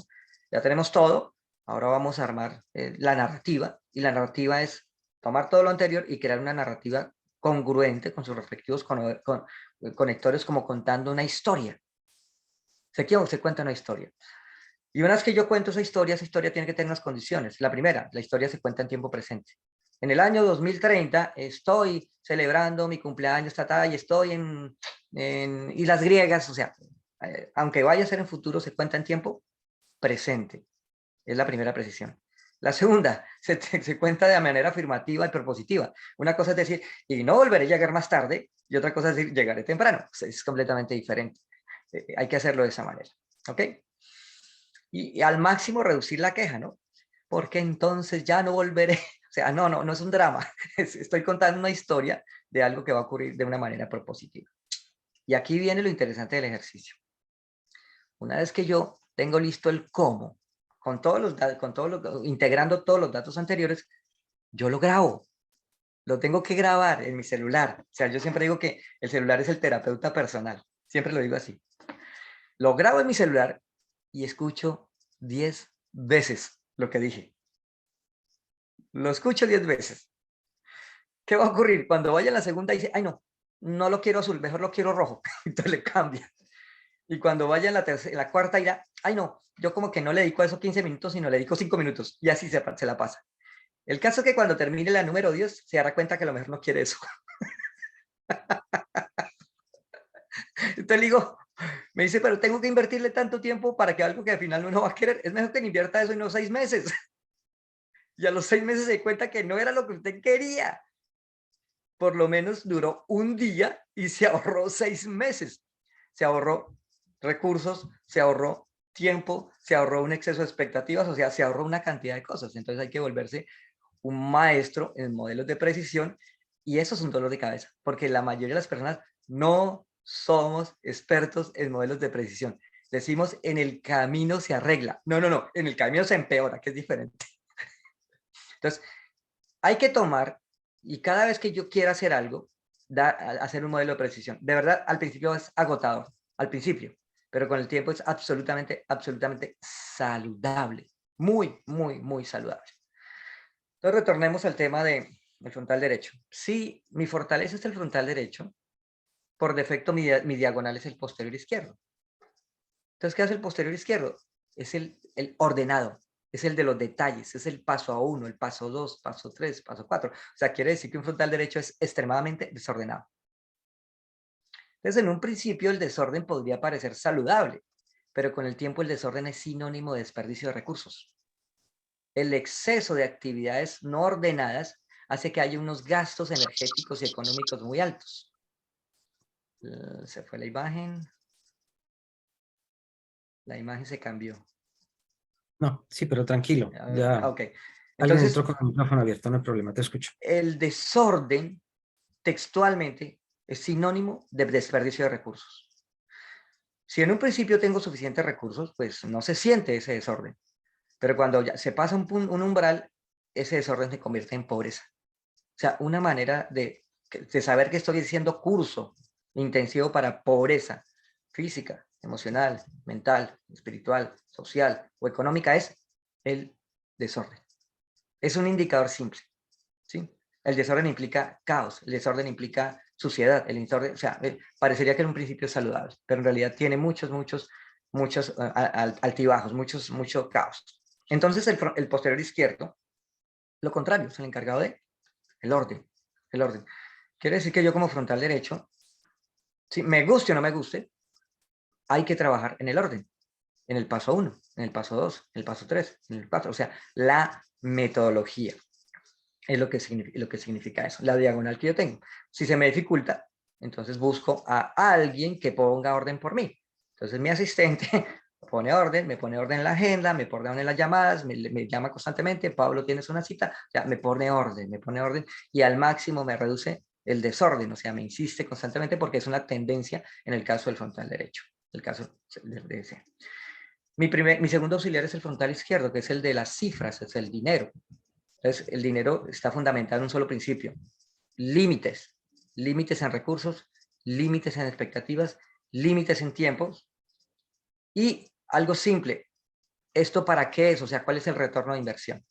Ya tenemos todo, ahora vamos a armar la narrativa, y la narrativa es tomar todo lo anterior y crear una narrativa congruente con sus respectivos conectores, como contando una historia. Se cuenta una historia. Y una vez que yo cuento esa historia tiene que tener unas condiciones. La primera, la historia se cuenta en tiempo presente. En el año 2030 estoy celebrando mi cumpleaños, y estoy en Islas Griegas, o sea, aunque vaya a ser en futuro, se cuenta en tiempo presente. Es la primera precisión. La segunda, se cuenta de manera afirmativa y propositiva. Una cosa es decir, y no volveré a llegar más tarde, y otra cosa es decir, llegaré temprano. Es completamente diferente. Hay que hacerlo de esa manera. ¿Ok? Y al máximo reducir la queja, ¿no? Porque entonces ya no volveré. O sea, no es un drama. Estoy contando una historia de algo que va a ocurrir de una manera propositiva. Y aquí viene lo interesante del ejercicio. Una vez que yo tengo listo el cómo, integrando todos los datos anteriores, yo lo grabo. Lo tengo que grabar en mi celular. O sea, yo siempre digo que el celular es el terapeuta personal. Siempre lo digo así. Lo grabo en mi celular y escucho 10 veces lo que dije. Lo escucho 10 veces. ¿Qué va a ocurrir? Cuando vaya a la segunda dice, ay no lo quiero azul, mejor lo quiero rojo. Entonces le cambia. Y cuando vaya en la cuarta dirá, ay no, yo como que no le dedico a eso 15 minutos, sino le dedico 5 minutos. Y así se la pasa. El caso es que cuando termine la número 10 se dará cuenta que a lo mejor no quiere eso. Entonces le digo, Me dice, pero tengo que invertirle tanto tiempo para que algo que al final uno va a querer. Es mejor que le invierta eso y no 6 meses. Y a los 6 meses se da cuenta que no era lo que usted quería. Por lo menos duró un día y se ahorró 6 meses. Se ahorró recursos, se ahorró tiempo, se ahorró un exceso de expectativas, o sea, se ahorró una cantidad de cosas. Entonces hay que volverse un maestro en modelos de precisión y eso es un dolor de cabeza, porque la mayoría de las personas no somos expertos en modelos de precisión. Decimos en el camino se arregla. No, no, no, en el camino se empeora, que es diferente. Entonces, hay que tomar y cada vez que yo quiera hacer algo, hacer un modelo de precisión. De verdad, al principio es agotador, al principio, pero con el tiempo es absolutamente, absolutamente saludable. Muy, muy, muy saludable. Entonces retornemos al tema del frontal derecho. Si mi fortaleza es el frontal derecho, por defecto mi diagonal es el posterior izquierdo. Entonces, ¿qué hace el posterior izquierdo? Es el ordenado, es el de los detalles, es el paso a uno, el paso 2, paso 3, paso 4. O sea, quiere decir que un frontal derecho es extremadamente desordenado. Entonces, en un principio el desorden podría parecer saludable, pero con el tiempo el desorden es sinónimo de desperdicio de recursos. El exceso de actividades no ordenadas hace que haya unos gastos energéticos y económicos muy altos. Se fue la imagen. La imagen se cambió. No, sí, pero tranquilo, ya Ok. alguien Entonces, entró con el micrófono abierto, no hay problema, te escucho. el desorden textualmente es sinónimo de desperdicio de recursos. Si en un principio tengo suficientes recursos, pues no se siente ese desorden. Pero cuando ya se pasa un umbral, ese desorden se convierte en pobreza. O sea, una manera de saber que estoy haciendo curso intensivo para pobreza física, emocional, mental, espiritual, social o económica es el desorden. Es un indicador simple, ¿sí? El desorden implica caos, el desorden implica suciedad, el desorden, o sea, parecería que en un principio es saludable, pero en realidad tiene muchos altibajos, mucho caos. Entonces el posterior izquierdo, lo contrario, es el encargado de el orden, el orden. Quiere decir que yo como frontal derecho, si me guste o no me guste, hay que trabajar en el orden, en el paso 1, en el paso 2, en el paso 3, en el 4, o sea, la metodología es lo que significa eso, la diagonal que yo tengo. Si se me dificulta, entonces busco a alguien que ponga orden por mí. Entonces mi asistente me pone orden en la agenda, me pone orden en las llamadas, me llama constantemente, Pablo, ¿tienes una cita? Ya, me pone orden y al máximo me reduce el desorden, o sea, me insiste constantemente porque es una tendencia en el caso del frontal derecho, el caso de ese. Mi segundo auxiliar es el frontal izquierdo, que es el de las cifras, es el dinero. Entonces, el dinero está fundamentado en un solo principio. Límites. Límites en recursos, límites en expectativas, límites en tiempos. Y algo simple. ¿Esto para qué es? O sea, ¿cuál es el retorno de inversión?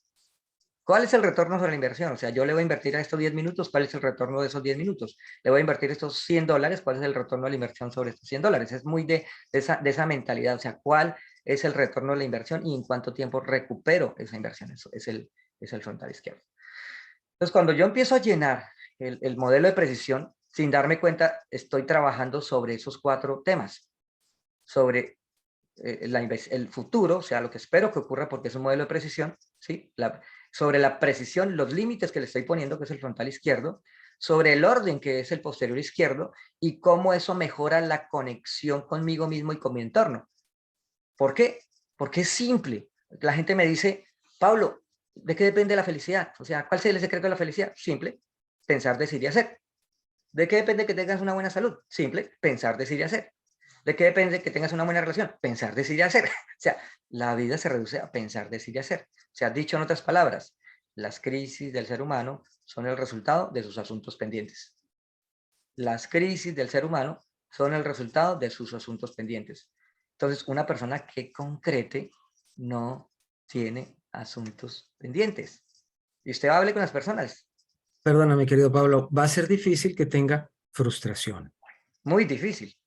¿Cuál es el retorno sobre la inversión? O sea, yo le voy a invertir a estos 10 minutos, ¿cuál es el retorno de esos 10 minutos? Le voy a invertir estos $100, ¿cuál es el retorno de la inversión sobre estos $100? Es muy de esa mentalidad, o sea, ¿cuál es el retorno de la inversión y en cuánto tiempo recupero esa inversión? Eso es el frontal izquierdo. Entonces, cuando yo empiezo a llenar el modelo de precisión, sin darme cuenta, estoy trabajando sobre esos 4 temas, sobre el futuro, o sea, lo que espero que ocurra porque es un modelo de precisión, ¿sí? Sobre la precisión, los límites que le estoy poniendo, que es el frontal izquierdo, sobre el orden, que es el posterior izquierdo, y cómo eso mejora la conexión conmigo mismo y con mi entorno. ¿Por qué? Porque es simple. La gente me dice, Pablo, ¿de qué depende la felicidad? O sea, ¿cuál es el secreto de la felicidad? Simple, pensar, decir y hacer. ¿De qué depende que tengas una buena salud? Simple, pensar, decir y hacer. ¿De qué depende que tengas una buena relación? Pensar, decir y hacer. O sea, la vida se reduce a pensar, decir y hacer. O sea, dicho en otras palabras, las crisis del ser humano son el resultado de sus asuntos pendientes. Las crisis del ser humano son el resultado de sus asuntos pendientes. Entonces, una persona que concrete no tiene asuntos pendientes. Y usted hable con las personas. Perdona, mi querido Pablo, va a ser difícil que tenga frustración. Muy difícil.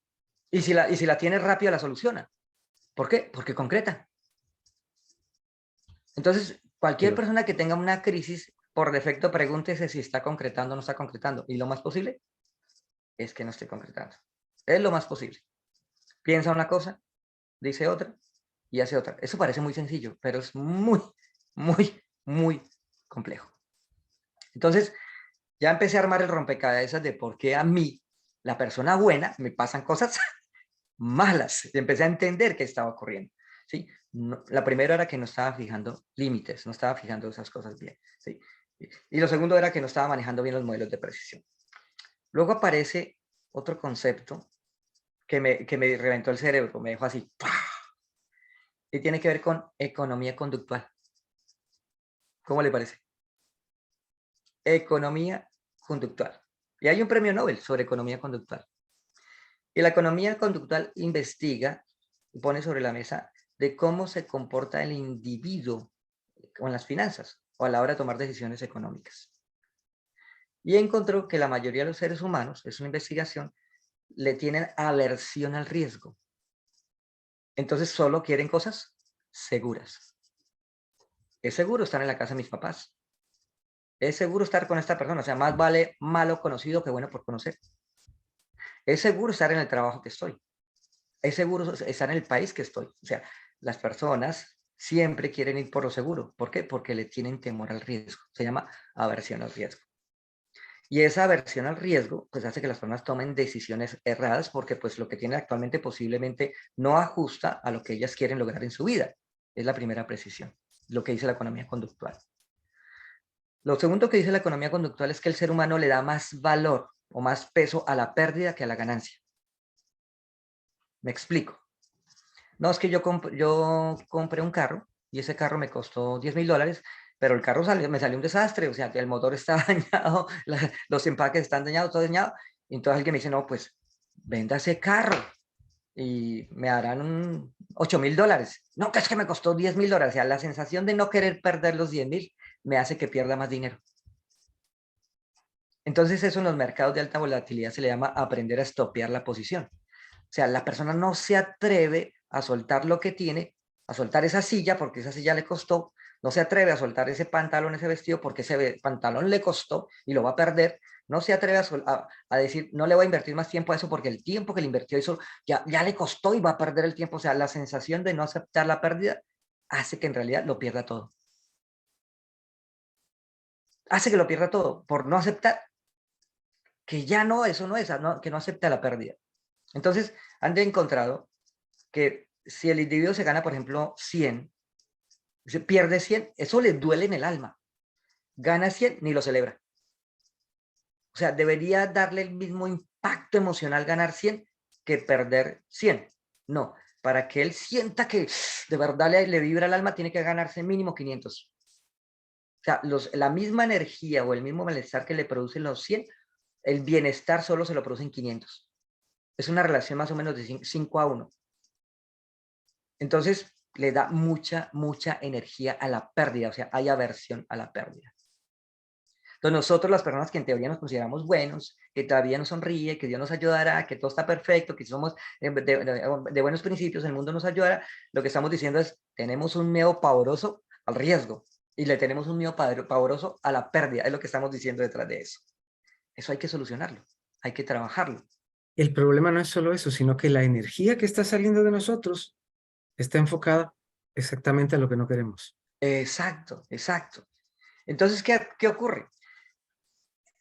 Y si la tiene rápida, la soluciona. ¿Por qué? Porque concreta. Entonces, cualquier Pero, persona que tenga una crisis, por defecto, pregúntese si está concretando o no está concretando. Y lo más posible es que no esté concretando. Es lo más posible. Piensa una cosa, dice otra y hace otra. Eso parece muy sencillo, pero es muy, muy, muy complejo. Entonces, ya empecé a armar el rompecabezas de por qué a mí, la persona buena, me pasan cosas malas. Y empecé a entender qué estaba ocurriendo. ¿Sí? No, la primera era que no estaba fijando límites, no estaba fijando esas cosas bien. ¿Sí? Y lo segundo era que no estaba manejando bien los modelos de precisión. Luego aparece otro concepto que me reventó el cerebro, me dejó así. ¡Pah! Y tiene que ver con economía conductual. ¿Cómo le parece? Economía conductual. Y hay un premio Nobel sobre economía conductual. Y la economía conductual investiga y pone sobre la mesa de cómo se comporta el individuo con las finanzas o a la hora de tomar decisiones económicas. Y encontró que la mayoría de los seres humanos, es una investigación, le tienen aversión al riesgo. Entonces solo quieren cosas seguras. Es seguro estar en la casa de mis papás. Es seguro estar con esta persona. O sea, más vale malo conocido que bueno por conocer. Es seguro estar en el trabajo que estoy. Es seguro estar en el país que estoy. O sea, las personas siempre quieren ir por lo seguro. ¿Por qué? Porque le tienen temor al riesgo. Se llama aversión al riesgo. Y esa aversión al riesgo, pues hace que las personas tomen decisiones erradas porque pues lo que tienen actualmente posiblemente no ajusta a lo que ellas quieren lograr en su vida. Es la primera precisión, lo que dice la economía conductual. Lo segundo que dice la economía conductual es que el ser humano le da más valor o más peso a la pérdida que a la ganancia. Me explico. No, es que yo compré un carro y ese carro me costó $10.000, pero el carro me salió un desastre, o sea, que el motor está dañado, los empaques están dañados, todo dañado. Y entonces alguien me dice, no, pues venda ese carro y me harán $8.000. No, que es que me costó $10.000. O sea, la sensación de no querer perder los 10.000 me hace que pierda más dinero. Entonces eso en los mercados de alta volatilidad se le llama aprender a estopear la posición. O sea, la persona no se atreve a soltar lo que tiene, a soltar esa silla porque esa silla le costó, no se atreve a soltar ese pantalón, ese vestido porque ese pantalón le costó y lo va a perder, no se atreve a decir, no le voy a invertir más tiempo a eso porque el tiempo que le invirtió eso ya le costó y va a perder el tiempo. O sea, la sensación de no aceptar la pérdida hace que en realidad lo pierda todo. Hace que lo pierda todo por no aceptar que ya no, eso no es, que no acepta la pérdida. Entonces, han encontrado que si el individuo se gana, por ejemplo, 100, se pierde 100, eso le duele en el alma. Gana 100, ni lo celebra. O sea, debería darle el mismo impacto emocional ganar 100 que perder 100. No, para que él sienta que de verdad le vibra el alma, tiene que ganarse mínimo 500. O sea, la misma energía o el mismo malestar que le producen los 100, el bienestar solo se lo producen 500. Es una relación más o menos de 5-1. Entonces, le da mucha, mucha energía a la pérdida, o sea, hay aversión a la pérdida. Entonces, nosotros, las personas que en teoría nos consideramos buenos, que todavía nos sonríe, que Dios nos ayudará, que todo está perfecto, que somos de buenos principios, el mundo nos ayudará, lo que estamos diciendo es, tenemos un miedo pavoroso al riesgo y le tenemos un miedo pavoroso a la pérdida, es lo que estamos diciendo detrás de eso. Eso hay que solucionarlo, hay que trabajarlo. El problema no es solo eso, sino que la energía que está saliendo de nosotros está enfocada exactamente a lo que no queremos. Exacto, exacto. Entonces, ¿qué ocurre?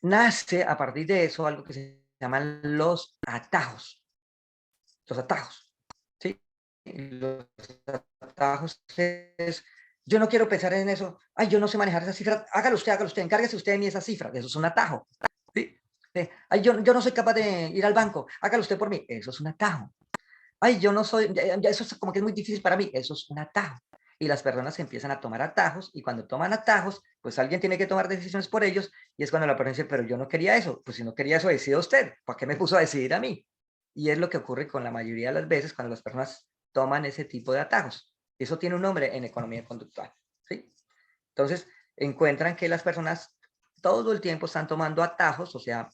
Nace a partir de eso algo que se llaman los atajos. Los atajos, ¿sí? Los atajos es, yo no quiero pensar en eso, ay, yo no sé manejar esa cifra, hágalo usted, encárguese usted de mí esa cifra, eso es un atajo. ¿Sí? Ay, yo no soy capaz de ir al banco, hágalo usted por mí, eso es un atajo. Ay, yo no soy, eso es como que es muy difícil para mí, eso es un atajo. Y las personas empiezan a tomar atajos y cuando toman atajos, pues alguien tiene que tomar decisiones por ellos y es cuando la persona dice, pero yo no quería eso, pues si no quería eso, decida usted, ¿para qué me puso a decidir a mí? Y es lo que ocurre con la mayoría de las veces cuando las personas toman ese tipo de atajos. Eso tiene un nombre en economía conductual, ¿sí? Entonces, encuentran que las personas todo el tiempo están tomando atajos, o sea,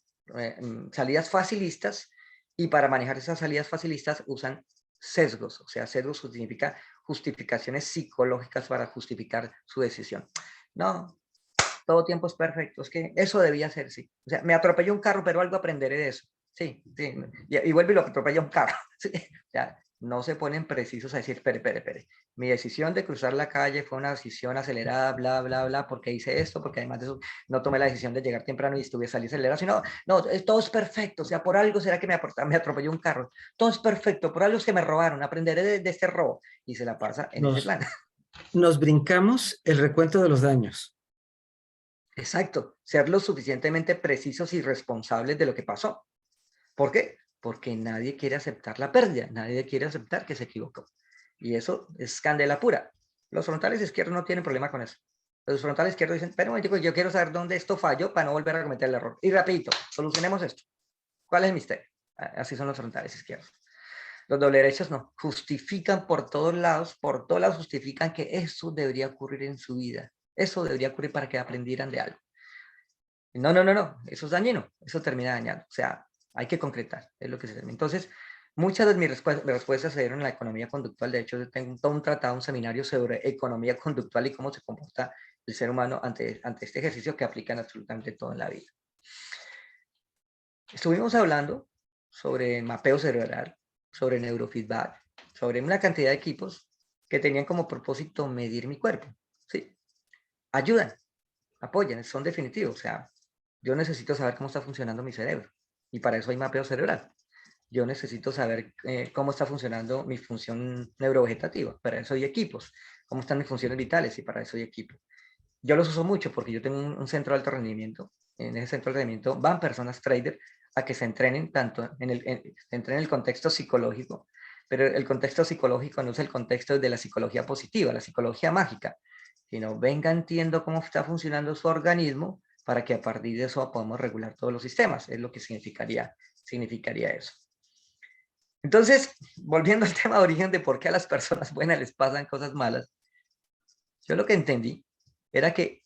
salidas facilistas, y para manejar esas salidas facilistas usan sesgos, o sea, sesgos significa justificaciones psicológicas para justificar su decisión. No, todo tiempo es perfecto, es que eso debía ser, sí. O sea, me atropelló un carro, pero algo aprenderé de eso. sí, sí. Y vuelve y lo atropella un carro. ¿Sí? Ya, no se ponen precisos a decir, espere. Mi decisión de cruzar la calle fue una decisión acelerada, bla, bla, bla, porque hice esto, porque además de eso no tomé la decisión de llegar temprano y estuve salí acelerado, sino, no, todo es perfecto, o sea, por algo será que me atropelló un carro, todo es perfecto, por algo es que me robaron, aprenderé de este robo, y se la pasa en ese Nos, plan. nos brincamos el recuento de los daños. Exacto, ser lo suficientemente precisos y responsables de lo que pasó. ¿Por qué? Porque nadie quiere aceptar la pérdida, nadie quiere aceptar que se equivocó. Y eso es candela pura. Los frontales izquierdos no tienen problema con eso. Los frontales izquierdos dicen, pero yo quiero saber dónde esto falló para no volver a cometer el error. Y rapidito, solucionemos esto. ¿Cuál es el misterio? Así son los frontales izquierdos. Los doble derechos no, justifican por todos lados justifican que eso debería ocurrir en su vida. Eso debería ocurrir para que aprendieran de algo. No, eso es dañino, eso termina dañando. O sea, hay que concretar, es lo que se termina. Entonces, muchas de mis respuestas se dieron en la economía conductual. De hecho, yo tengo todo un tratado, un seminario sobre economía conductual y cómo se comporta el ser humano ante este ejercicio que aplican absolutamente todo en la vida. Estuvimos hablando sobre mapeo cerebral, sobre neurofeedback, sobre una cantidad de equipos que tenían como propósito medir mi cuerpo. ¿Sí? Ayudan, apoyan, son definitivos. O sea, yo necesito saber cómo está funcionando mi cerebro y para eso hay mapeo cerebral. Yo necesito saber cómo está funcionando mi función neurovegetativa, para eso hay equipos, cómo están mis funciones vitales y para eso hay equipos. Yo los uso mucho porque yo tengo un centro de alto rendimiento. En ese centro de rendimiento van personas trader a que se entrenen tanto en el contexto psicológico, pero el contexto psicológico no es el contexto de la psicología positiva, la psicología mágica, sino venga, entiendo cómo está funcionando su organismo para que a partir de eso podamos regular todos los sistemas. Es lo que significaría eso. Entonces, volviendo al tema de origen de por qué a las personas buenas les pasan cosas malas, yo lo que entendí era que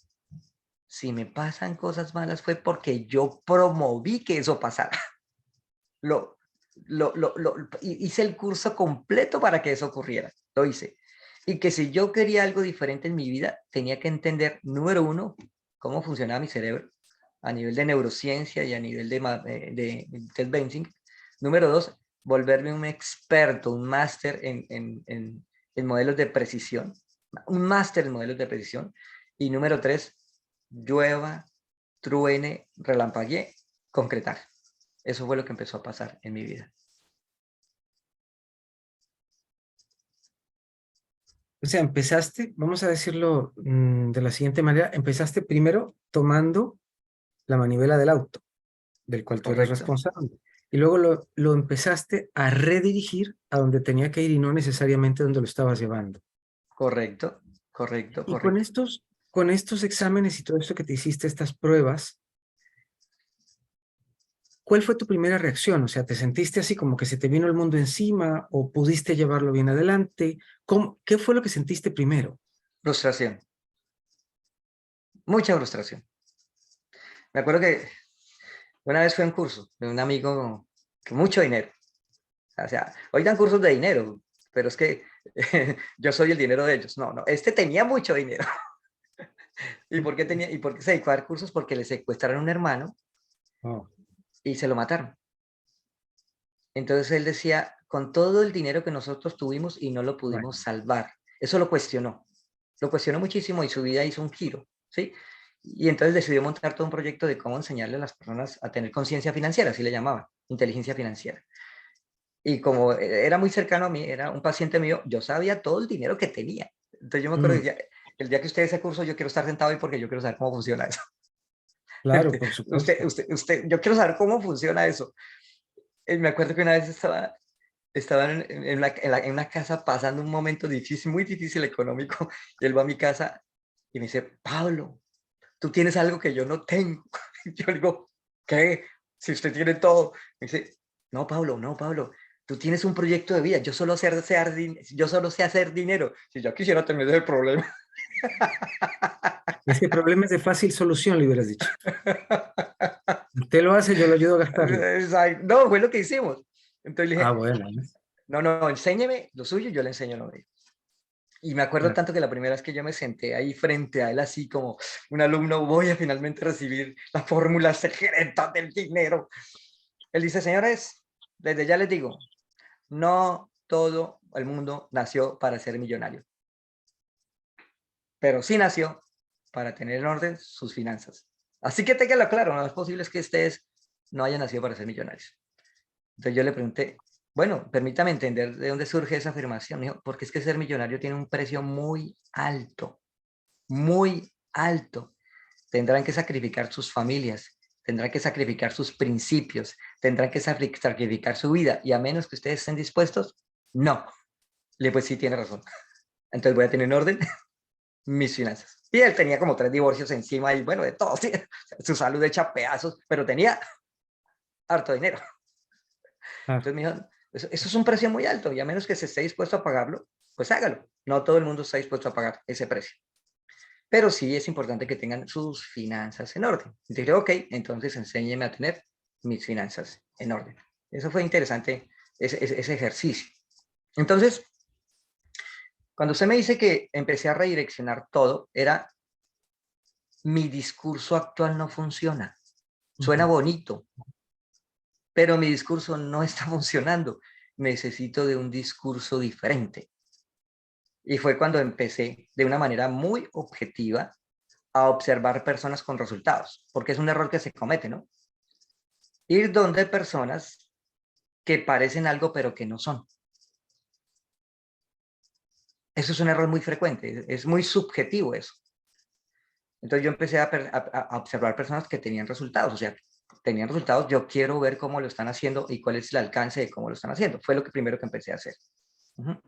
si me pasan cosas malas fue porque yo promoví que eso pasara. Lo, hice el curso completo para que eso ocurriera. Lo hice. Y que si yo quería algo diferente en mi vida, tenía que entender, número uno, cómo funcionaba mi cerebro a nivel de neurociencia y a nivel de Ted Bensing. Número dos, volverme un experto, un máster en modelos de precisión. Un máster en modelos de precisión. Y número tres, llueva, truene, relampaguee, concretar. Eso fue lo que empezó a pasar en mi vida. O sea, empezaste, vamos a decirlo de la siguiente manera, empezaste primero tomando la manivela del auto, del cual tú eres Correcto, responsable, y luego lo empezaste a redirigir a donde tenía que ir y no necesariamente donde lo estabas llevando. correcto, correcto, Y correcto. con estos exámenes y todo esto que te hiciste, estas pruebas, ¿cuál fue tu primera reacción? O sea, ¿te sentiste así como que se te vino el mundo encima o pudiste llevarlo bien adelante? ¿Qué fue lo que sentiste primero? Frustración, mucha frustración. Me acuerdo que una vez fui a un curso de un amigo con mucho dinero. O sea, hoy dan cursos de dinero, pero es que yo soy el dinero de ellos. No, este tenía mucho dinero. ¿Y por qué se dedicó a dar cursos? Porque le secuestraron a un hermano Oh, y se lo mataron. Entonces él decía, con todo el dinero que nosotros tuvimos y no lo bueno, pudimos salvar. Eso lo cuestionó muchísimo y su vida hizo un giro, ¿sí? Y entonces decidió montar todo un proyecto de cómo enseñarle a las personas a tener conciencia financiera, así le llamaba, inteligencia financiera. Y como era muy cercano a mí, era un paciente mío, yo sabía todo el dinero que tenía. Entonces yo me acuerdo, mm, decía, el día que usted ese curso, yo quiero estar sentado ahí porque yo quiero saber cómo funciona eso. claro, por supuesto. Yo quiero saber cómo funciona eso. Me acuerdo que una vez estaba en una casa pasando un momento difícil, muy difícil económico, y él va a mi casa y me dice, Pablo, tú tienes algo que yo no tengo. Yo le digo, ¿qué? Si usted tiene todo. Me dice, no, Pablo, tú tienes un proyecto de vida, yo solo sé hacer dinero. Si yo quisiera tener ese problema. Ese problema es de fácil solución, le hubieras dicho. Usted lo hace, yo le ayudo a gastarlo. No, fue lo que hicimos. Entonces le Ah, dije, bueno, no, enséñeme lo suyo, yo le enseño lo mío. Y me acuerdo claro. tanto que la primera vez que yo me senté ahí frente a él, así como un alumno, voy a finalmente recibir la fórmula secreta del dinero. Él dice, señores, desde ya les digo, no todo el mundo nació para ser millonario, pero sí nació para tener en orden sus finanzas. Así que téngalo claro, no es posible que ustedes no hayan nacido para ser millonarios. Entonces yo le pregunté, bueno, permítame entender de dónde surge esa afirmación. Me dijo, porque es que ser millonario tiene un precio muy alto, muy alto. Tendrán que sacrificar sus familias, tendrán que sacrificar sus principios, tendrán que sacrificar su vida, y a menos que ustedes estén dispuestos, no. Le pues sí, tiene razón. Entonces voy a tener en orden mis finanzas. Y él tenía como 3 divorcios encima y bueno, de todo, ¿sí? Su salud hecha pedazos, pero tenía harto dinero. Claro, Entonces me dijo, eso es un precio muy alto y a menos que se esté dispuesto a pagarlo, pues hágalo. No todo el mundo está dispuesto a pagar ese precio. Pero sí es importante que tengan sus finanzas en orden. Y dije, ok, entonces enséñeme a tener mis finanzas en orden. Eso fue interesante, ese ejercicio. Entonces, cuando usted me dice que empecé a redireccionar todo, era mi discurso actual no funciona. Suena ujú, bonito, pero mi discurso no está funcionando. Necesito de un discurso diferente. Y fue cuando empecé de una manera muy objetiva a observar personas con resultados, porque es un error que se comete, ¿no? Ir donde personas que parecen algo pero que no son. Eso es un error muy frecuente, es muy subjetivo eso. Entonces yo empecé a observar personas que tenían resultados, o sea, tenían resultados, yo quiero ver cómo lo están haciendo y cuál es el alcance de cómo lo están haciendo. Fue lo que primero que empecé a hacer. Uh-huh.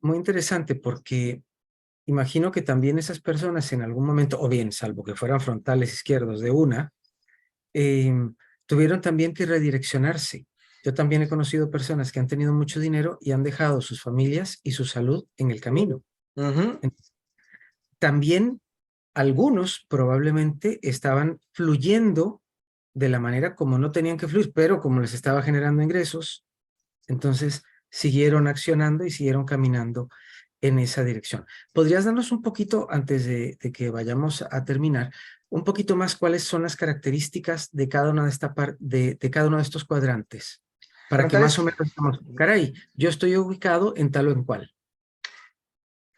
muy interesante porque imagino que también esas personas en algún momento, o bien, salvo que fueran frontales izquierdos de una, tuvieron también que redireccionarse. Yo también he conocido personas que han tenido mucho dinero y han dejado sus familias y su salud en el camino. Uh-huh. También algunos probablemente estaban fluyendo de la manera como no tenían que fluir, pero como les estaba generando ingresos, entonces siguieron accionando y siguieron caminando en esa dirección. ¿Podrías darnos un poquito, antes de que vayamos a terminar, un poquito más cuáles son las características de cada una de cada uno de estos cuadrantes? Para que más Frontales, o menos digamos, caray, yo estoy ubicado en tal o en cual.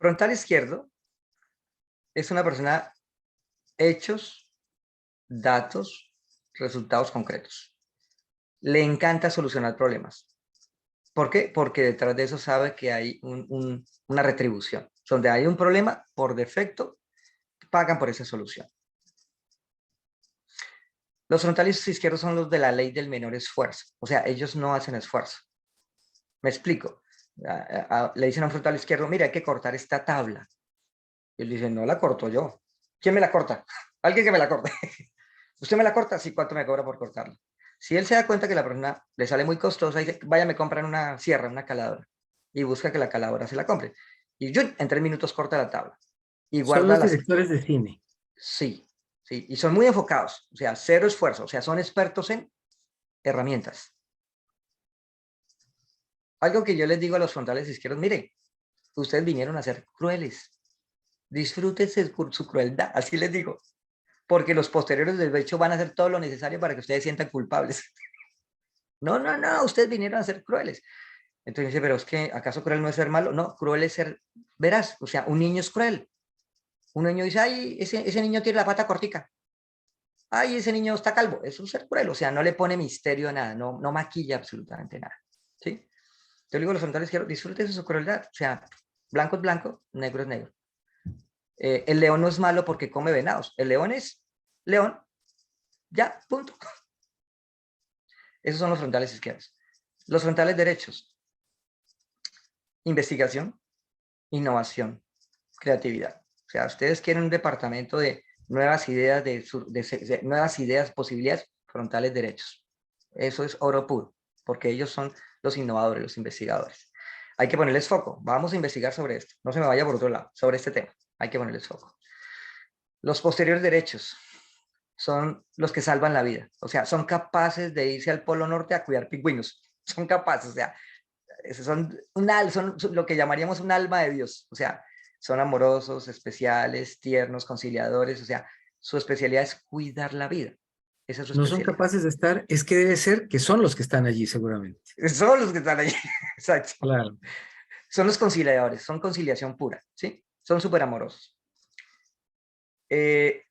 frontal izquierdo es una persona hechos, datos, resultados concretos. Le encanta solucionar problemas. ¿Por qué? Porque detrás de eso sabe que hay una retribución. Donde hay un problema, por defecto, pagan por esa solución. Los frontales izquierdos son los de la ley del menor esfuerzo. O sea, ellos no hacen esfuerzo. Me explico. Le dicen a un frontal izquierdo, mira, hay que cortar esta tabla. Y él dice, no la corto yo. ¿Quién me la corta? Alguien que me la corte. ¿Usted me la corta? Sí, ¿cuánto me cobra por cortarla? Si él se da cuenta que la persona le sale muy costosa, dice, vaya, me compran una sierra, una caladora. Y busca que la caladora se la compre. Y yo en 3 minutos corta la tabla. Y Son guarda los las... directores de cine. Sí, sí. Y son muy enfocados. O sea, cero esfuerzo. O sea, son expertos en herramientas. Algo que yo les digo a los frontales izquierdos, mire, ustedes vinieron a ser crueles. Disfrútense su crueldad, así les digo. Porque los posteriores del hecho van a hacer todo lo necesario para que ustedes sientan culpables. No, no, no, ustedes vinieron a ser crueles. Entonces dice, pero es que, ¿acaso cruel no es ser malo? No, cruel es ser veraz. O sea, un niño es cruel. Un niño dice, ay, ese niño tiene la pata cortica. Ay, ese niño está calvo. Eso es ser cruel. O sea, no le pone misterio a nada, no, no maquilla absolutamente nada. ¿Sí? Yo le digo a los frontales que disfruten de su crueldad. O sea, blanco es blanco, negro es negro. El león no es malo porque come venados. El león es león. Ya, punto. Esos son los frontales izquierdos. Los frontales derechos. Investigación, innovación, creatividad. O sea, ustedes quieren un departamento de nuevas ideas, de nuevas ideas, posibilidades, frontales derechos. Eso es oro puro, porque ellos son los innovadores, los investigadores. Hay que ponerles foco. Vamos a investigar sobre esto. No se me vaya por otro lado, sobre este tema. Hay que ponerles foco. Los posteriores derechos son los que salvan la vida. O sea, son capaces de irse al Polo Norte a cuidar pingüinos. Son capaces, o sea, son lo que llamaríamos un alma de Dios. O sea, son amorosos, especiales, tiernos, conciliadores. O sea, su especialidad es cuidar la vida. Esa es su No son especialidad. capaces de estar, es que debe ser que son los que están allí seguramente. Son los que están allí, exacto. Claro. Son los conciliadores, son conciliación pura, ¿sí? Son súper amorosos. Y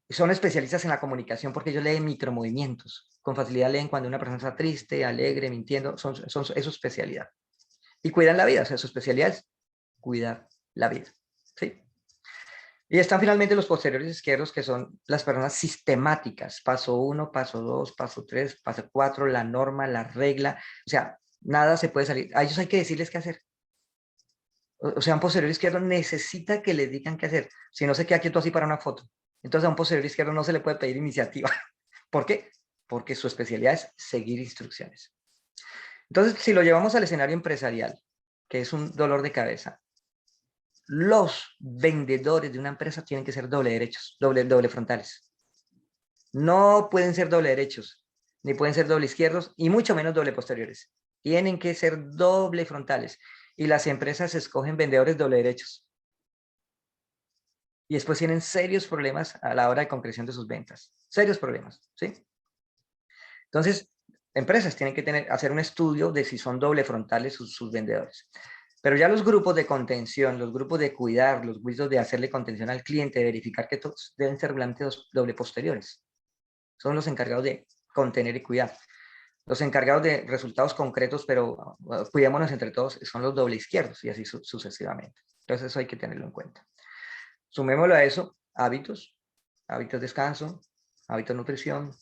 son especialistas en la comunicación porque ellos leen micromovimientos. Con facilidad leen cuando una persona está triste, alegre, mintiendo. Es su especialidad. Y cuidan la vida. O sea, su especialidad es cuidar la vida. ¿Sí? Y están finalmente los posteriores izquierdos, que son las personas sistemáticas. Paso 1, paso 2, paso 3, paso 4, la norma, la regla. O sea, nada se puede salir. A ellos hay que decirles qué hacer. O sea, un posterior izquierdo necesita que le digan qué hacer. Si no, se queda quieto así para una foto. Entonces a un posterior izquierdo no se le puede pedir iniciativa. ¿Por qué? Porque su especialidad es seguir instrucciones. Entonces, si lo llevamos al escenario empresarial, que es un dolor de cabeza, los vendedores de una empresa tienen que ser doble derechos, doble frontales. No pueden ser doble derechos, ni pueden ser doble izquierdos, y mucho menos doble posteriores. Tienen que ser doble frontales. Y las empresas escogen vendedores doble derechos. Y después tienen serios problemas a la hora de concreción de sus ventas. Serios problemas, ¿sí? Entonces, empresas tienen que hacer un estudio de si son doble frontales sus vendedores. Pero ya los grupos de contención, los grupos de cuidar, los grupos de hacerle contención al cliente, de verificar que todos deben ser blancos doble posteriores. Son los encargados de contener y cuidar. Los encargados de resultados concretos, pero cuidémonos entre todos, son los doble izquierdos y así sucesivamente. Entonces eso hay que tenerlo en cuenta. Sumémoslo a eso, hábitos de descanso, hábitos de nutrición,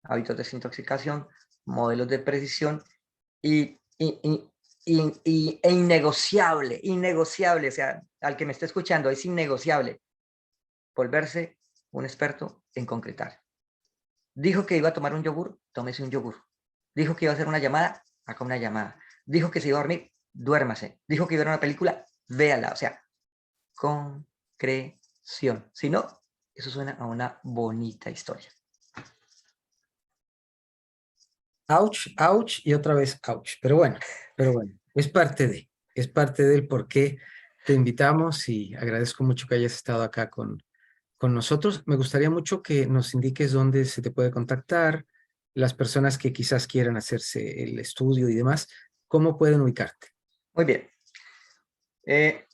hábitos de desintoxicación, modelos de precisión e innegociable, o sea, al que me esté escuchando, es innegociable volverse un experto en concretar. Dijo que iba a tomar un yogur, tómese un yogur. Dijo que iba a hacer una llamada, haga una llamada. Dijo que se iba a dormir, duérmase. Dijo que iba a ver una película, véala. O sea, concreción. Si no, eso suena a una bonita historia. Ouch, ouch y otra vez ouch. Pero bueno, es parte del por qué te invitamos y agradezco mucho que hayas estado acá con nosotros. Me gustaría mucho que nos indiques dónde se te puede contactar, las personas que quizás quieran hacerse el estudio y demás, cómo pueden ubicarte. Muy bien.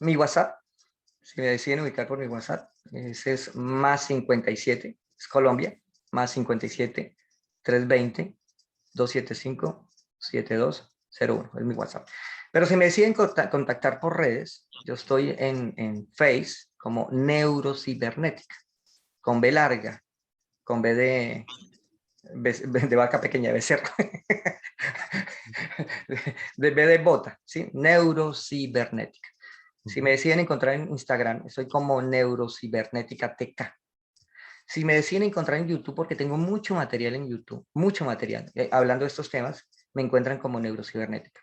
Mi WhatsApp, si me deciden ubicar por mi WhatsApp, ese es +57, es Colombia, +57 320 275 7201, es mi WhatsApp. Pero si me deciden contactar por redes, yo estoy en Face como Neurocibernética, con B larga, con B de vaca pequeña, de cerro, de B de bota, ¿sí? Neurocibernética. Si me deciden encontrar en Instagram, estoy como Neurocibernética TK. Si me deciden encontrar en YouTube, porque tengo mucho material en YouTube, mucho material, hablando de estos temas, me encuentran como Neurocibernética.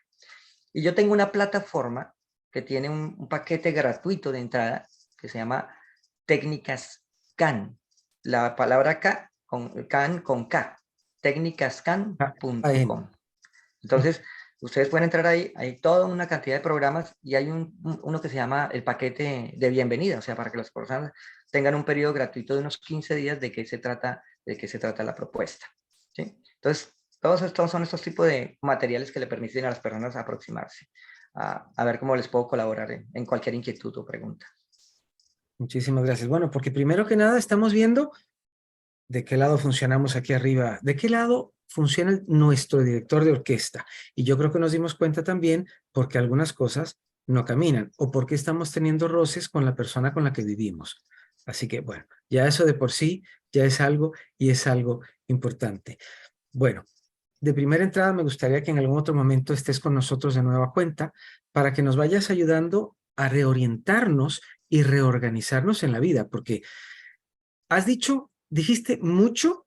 Y yo tengo una plataforma que tiene un paquete gratuito de entrada que se llama Técnicas CAN. La palabra K con K, técnicascan.com. Entonces, ustedes pueden entrar ahí, hay toda una cantidad de programas y hay uno que se llama el paquete de bienvenida, o sea, para que las personas tengan un periodo gratuito de unos 15 días de qué se trata la propuesta, ¿sí? Entonces, todos estos son estos tipos de materiales que le permiten a las personas aproximarse, a ver cómo les puedo colaborar en cualquier inquietud o pregunta. Muchísimas gracias. Bueno, porque primero que nada estamos viendo de qué lado funcionamos aquí arriba, de qué lado funciona nuestro director de orquesta. Y yo creo que nos dimos cuenta también porque algunas cosas no caminan o porque estamos teniendo roces con la persona con la que vivimos. Así que, bueno, ya eso de por sí ya es algo y es algo importante. Bueno, de primera entrada me gustaría que en algún otro momento estés con nosotros de nueva cuenta para que nos vayas ayudando a reorientarnos y reorganizarnos en la vida, porque dijiste mucho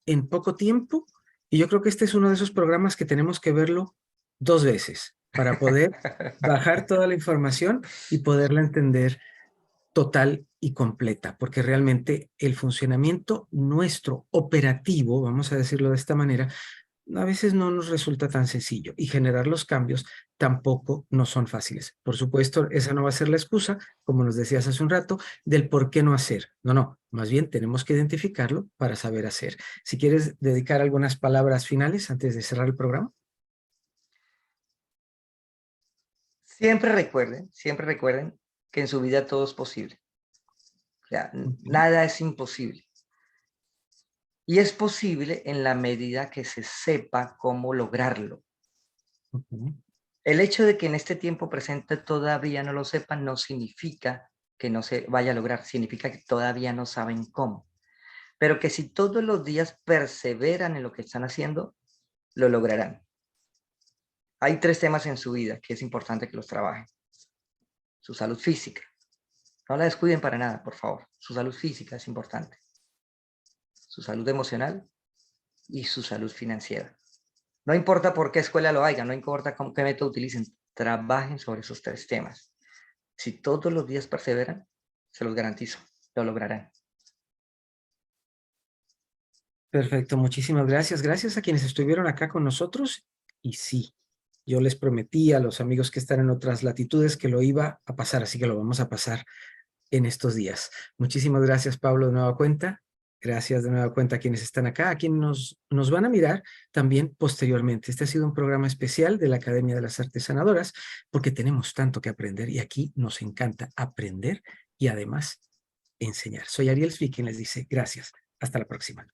en poco tiempo y yo creo que este es uno de esos programas que tenemos que verlo 2 veces para poder bajar toda la información y poderla entender total y completa, porque realmente el funcionamiento nuestro operativo, vamos a decirlo de esta manera, a veces no nos resulta tan sencillo y generar los cambios tampoco no son fáciles. Por supuesto, esa no va a ser la excusa, como nos decías hace un rato, del por qué no hacer. No, no, más bien tenemos que identificarlo para saber hacer. Si quieres dedicar algunas palabras finales antes de cerrar el programa. Siempre recuerden que en su vida todo es posible. O sea, Ujú, nada es imposible. Y es posible en la medida que se sepa cómo lograrlo. ujú. El hecho de que en este tiempo presente todavía no lo sepan no significa que no se vaya a lograr, significa que todavía no saben cómo. Pero que si todos los días perseveran en lo que están haciendo, lo lograrán. Hay 3 temas en su vida que es importante que los trabajen. Su salud física. No la descuiden para nada, por favor. Su salud física es importante. Su salud emocional y su salud financiera. No importa por qué escuela lo hagan, no importa con qué método utilicen, trabajen sobre esos 3 temas. Si todos los días perseveran, se los garantizo, lo lograrán. Perfecto, muchísimas gracias. Gracias a quienes estuvieron acá con nosotros. Y sí, yo les prometí a los amigos que están en otras latitudes que lo iba a pasar, así que lo vamos a pasar en estos días. Muchísimas gracias, Pablo, de nueva cuenta. Gracias de nueva cuenta a quienes están acá, a quienes nos van a mirar también posteriormente. Este ha sido un programa especial de la Academia de las Artes Sanadoras porque tenemos tanto que aprender y aquí nos encanta aprender y además enseñar. Soy Ariel Svi, quien les dice gracias. Hasta la próxima.